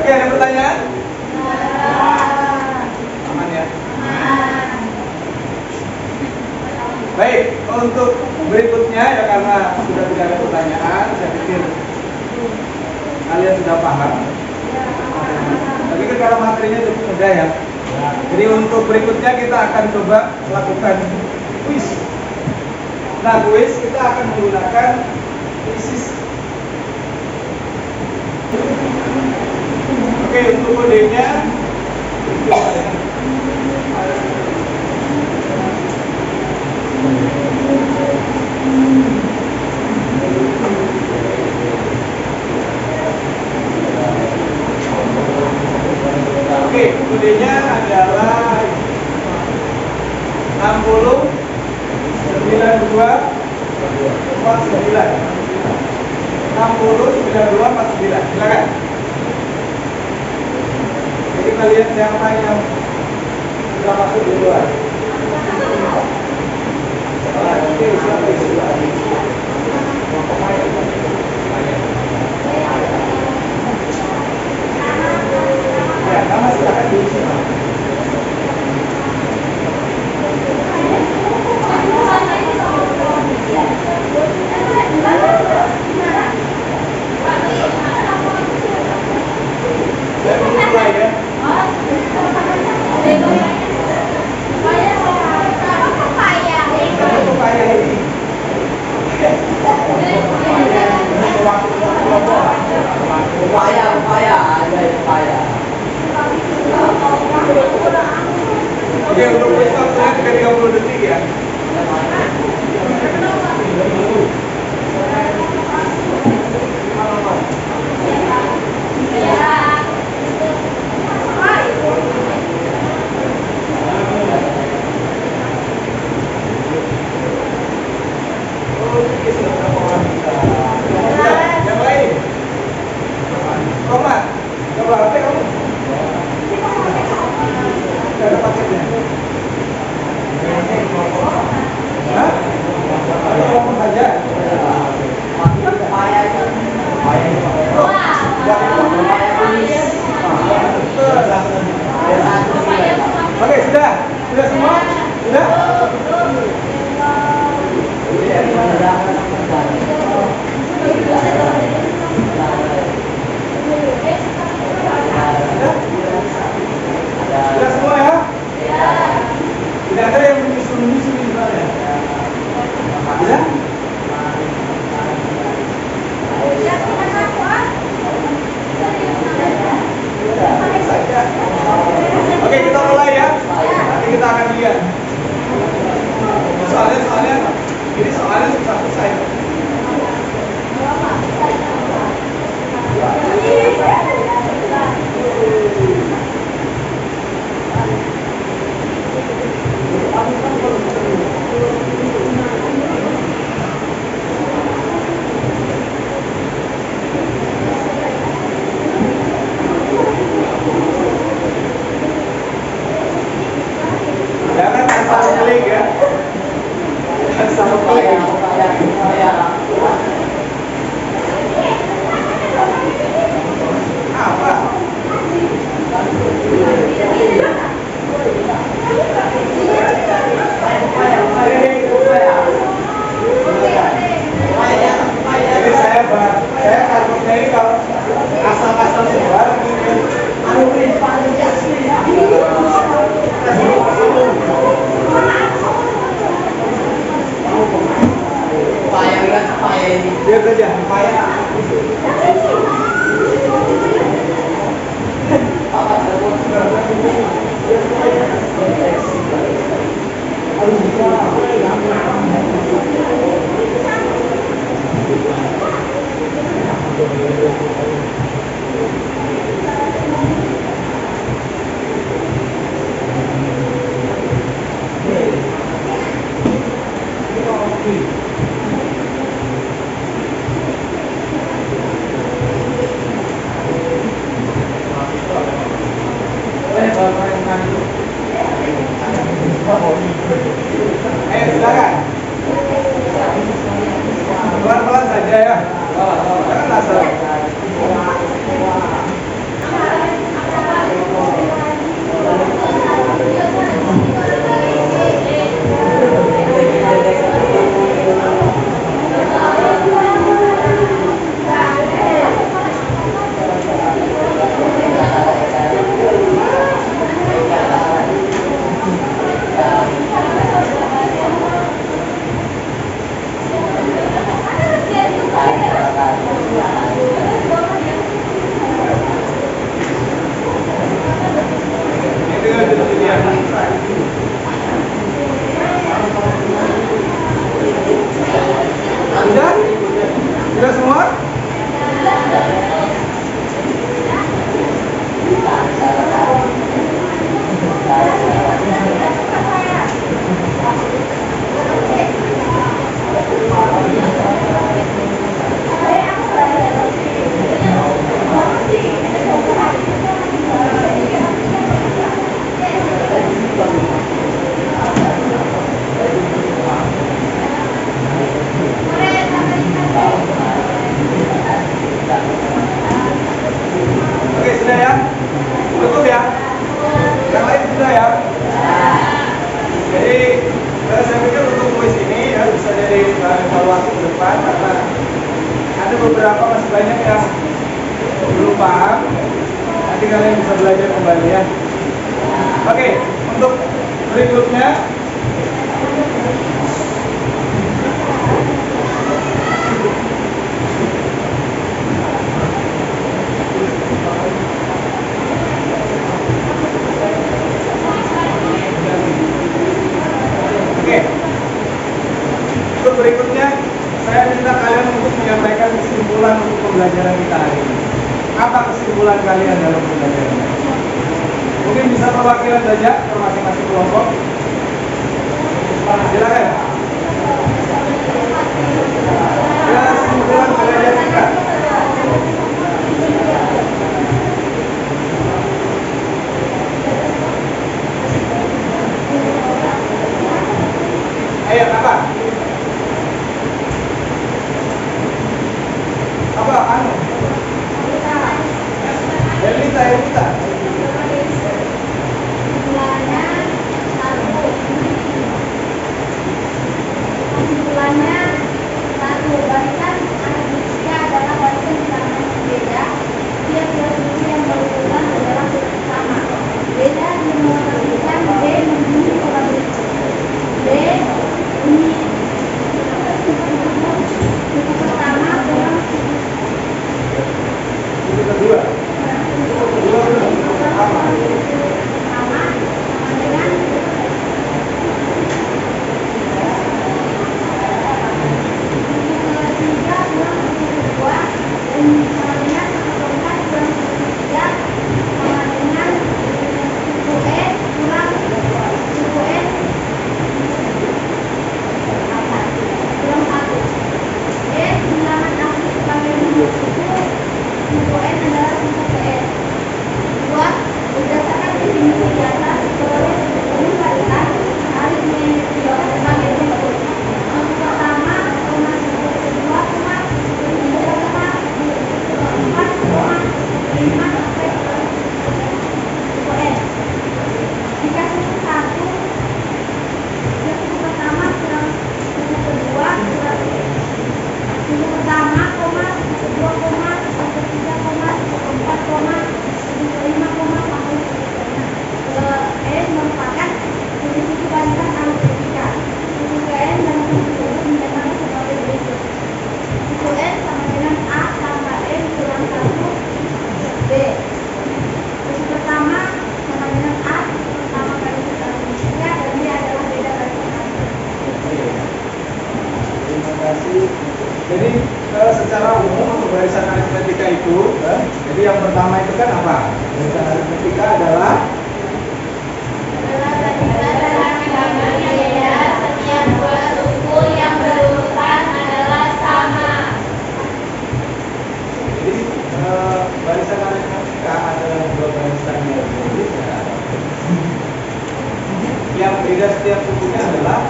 [SPEAKER 1] Oke, ada pertanyaan? Aman ya? Baik, untuk berikutnya ya karena sudah tidak ada pertanyaan, saya pikir kalian sudah paham. Tapi kan kalau materinya cukup mudah ya. Jadi untuk berikutnya kita akan coba melakukan quiz. Nah, quiz kita akan menggunakan quiz. Oke, untuk kodenya oke, kodenya adalah 60 92 49 60 92 49. Silakan. Jadi kita lihat siapa yang sudah masuk duluan. Oke, siapa yang sudah? Ya, nama silakan diisi. Saya mulai ya. Pepaya ini.
[SPEAKER 3] Upaya, ada upaya.
[SPEAKER 1] Oke, untuk quiz waktunya 30 detik ya. sudah terpaham kita. Yang lain. Roma, coba HP kamu. Tidak ada paketnya. Hah? Ada kelompok saja. Oke, sudah semua? Sudah? Sudah semua ya? Tidak ada yang menyusul-menyusul di sana ya? Tidak? Oke, kita mulai ya. Nanti kita akan lihat. Soalnya ini soalnya susah-susah. Jangan asal klik ya. Asal klik. Apa? Jadi saya takutnya ini kalau asal-asal sebar dia kerja payah. Silakan. Pelan-pelan saja ya. Jangan asal. Sudah semua? Oke, sudah ya? Cukup ya? Yang lain sudah ya? Jadi, saya pikir untuk kuis ini ya, bisa jadi evaluasi ke depan karena ada beberapa masih banyak yang belum paham. Nanti kalian bisa belajar kembali ya. Oke, untuk berikutnya saya minta kalian untuk menyampaikan kesimpulan untuk pembelajaran kita hari ini. Apa kesimpulan kalian dalam pembelajaran ini? Mungkin bisa perwakilan saja per masing-masing kelompok. Silakan.
[SPEAKER 4] pertama, koma, kedua koma, ketiga koma, keempat koma, kelima koma, sampai seterusnya. N merupakan suku barisan aritmetika. Suku N dan suku tersebut dinyatakan sebagai berikut. Suku N sama dengan A tambah N kurang 1 B. Suku pertama sama dengan A sama barisan aritmetika dan B adalah beda barisan aritmetika.
[SPEAKER 3] Terima kasih.
[SPEAKER 1] Jadi secara umum untuk barisan aritmetika itu, jadi yang pertama itu kan apa? Barisan aritmetika adalah
[SPEAKER 2] Setiap dua suku yang berurutan adalah sama.
[SPEAKER 1] jadi barisan aritmetika adalah dua barisan yang berbeda. Yang beda setiap sukunya adalah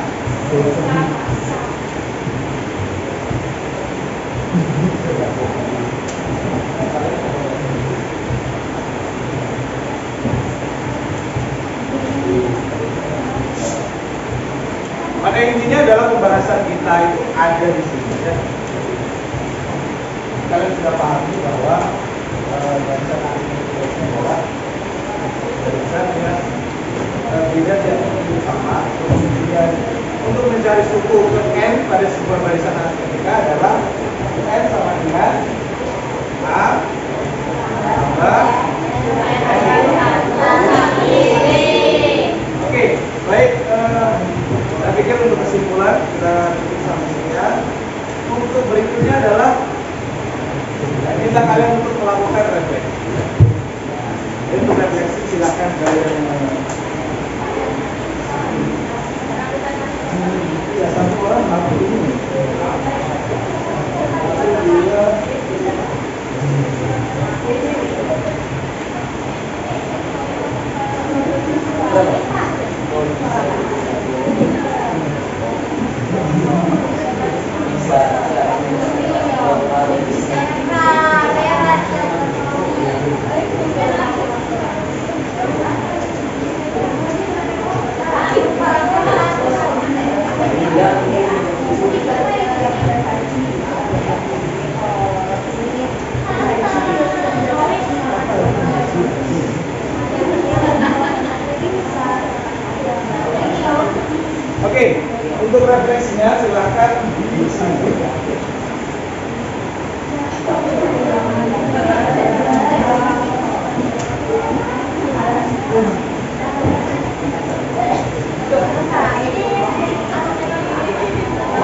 [SPEAKER 1] pada intinya adalah pembahasan kita itu ada di sini ya. Kalian sudah pahami bahwa barisan aritmetika itu adalah barisan yang beda dan sama. Kemudian untuk mencari suku ke n pada sebuah barisan aritmetika adalah n sama dengan a tambah Oke, baik. Saya pikir untuk kesimpulan kita tutup sampai sekian. Untuk berikutnya adalah minta kalian untuk melakukan refleksi. Jadi untuk refleksi silakan kalian ya satu orang mampu ini. Oke, untuk refleksinya silakan di sini.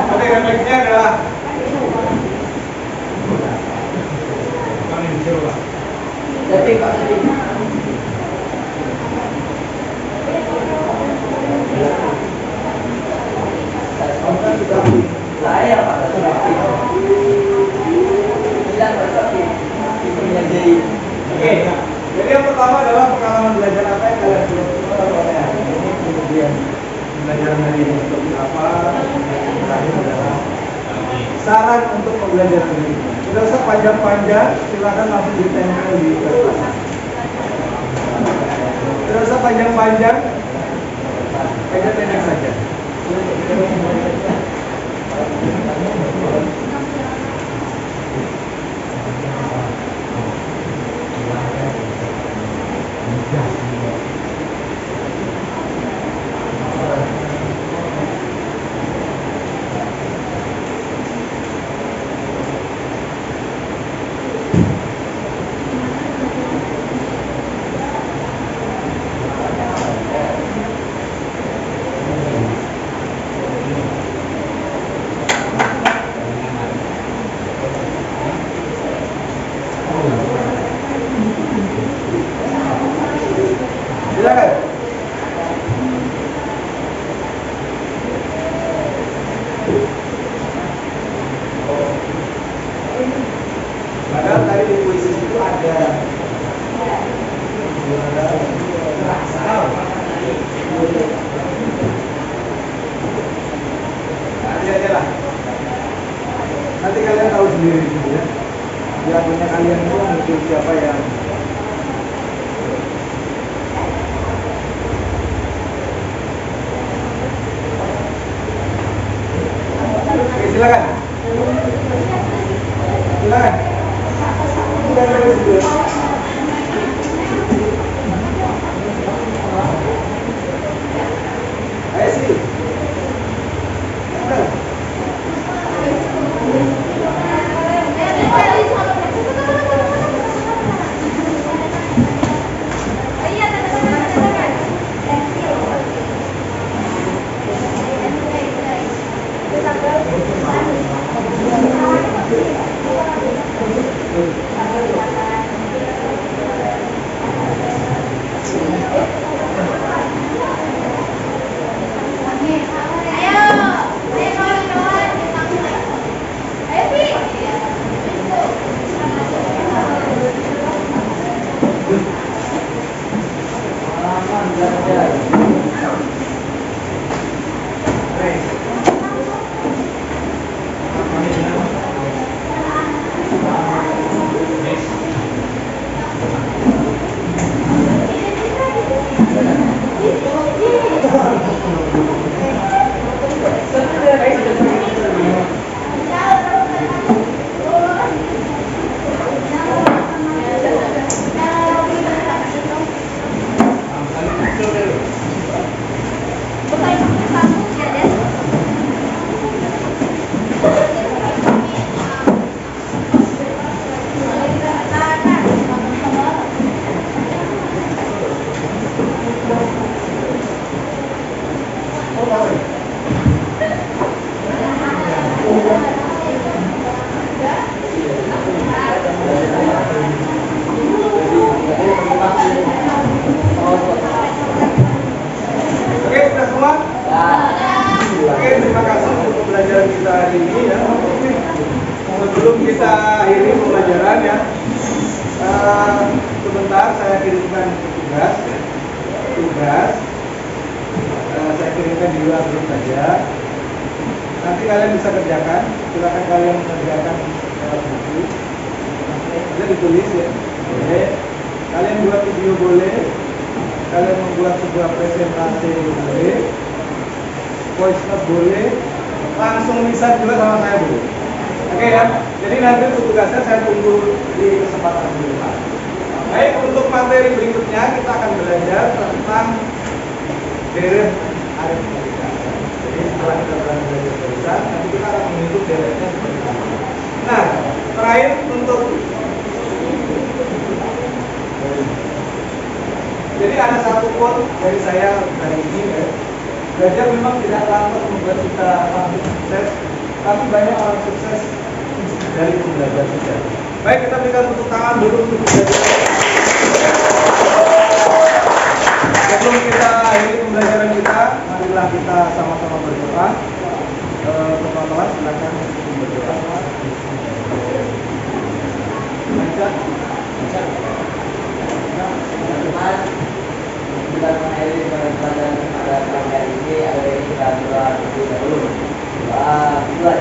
[SPEAKER 1] Oke, refleksinya adalah Oke, jadi yang pertama adalah pengalaman belajar apa yang kalian punya. Ini kemudian pembelajaran hari ini seperti apa. Yang terakhir adalah saran untuk pembelajaran ini. Tidak usah panjang-panjang, silakan langsung ditempel di kertas. Tidak usah panjang-panjang, pendek-pendek saja. Silakan. Padahal tadi di puisi itu ada nanti aja lah. Nanti kalian tahu sendiri gitu ya. Di akunnya kalian itu muncul siapa yang Oke, silakan.
[SPEAKER 3] Nah, udah beres juga. Ayo sih. Oke, sudah semua? Oke, terima kasih untuk pembelajaran kita hari ini ya. Sebelum kita akhiri pembelajaran ya, sebentar saya kirimkan tugas. Saya kirimkan di luar grup saja. Nanti kalian bisa kerjakan. Silakan kalian mengerjakan lewat buku. Ada ditulis ya. Boleh. Kalian buat video boleh. Kalian membuat sebuah presentasi boleh. Voice note boleh. Langsung bisa juga sama saya boleh. Oke ya. Jadi nanti untuk tugasnya saya tunggu di kesempatan berikutnya. Baik, untuk materi berikutnya kita akan belajar tentang deret aritmetika. Jadi setelah kita belajar barisan, nanti kita akan menghitung deretnya seperti apa. Nah, terakhir untuk jadi ada satu quote dari saya hari ini ya. Belajar memang tidak lantas membuat kita langsung sukses, tapi banyak orang sukses dari pembelajaran kita. Baik, kita berikan tepuk tangan dulu untuk belajar. Sebelum kita akhiri pembelajaran kita, marilah kita sama-sama berdoa. Teman-teman silakan berdoa.
[SPEAKER 5] Kita mengakhiri pembelajaran pada pagi hari ini. Ada yang kita doa terlebih dahulu. Mulai.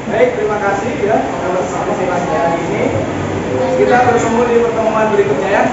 [SPEAKER 1] Baik, terima kasih ya atas partisipasi hari ini. Kita bertemu di pertemuan berikutnya ya.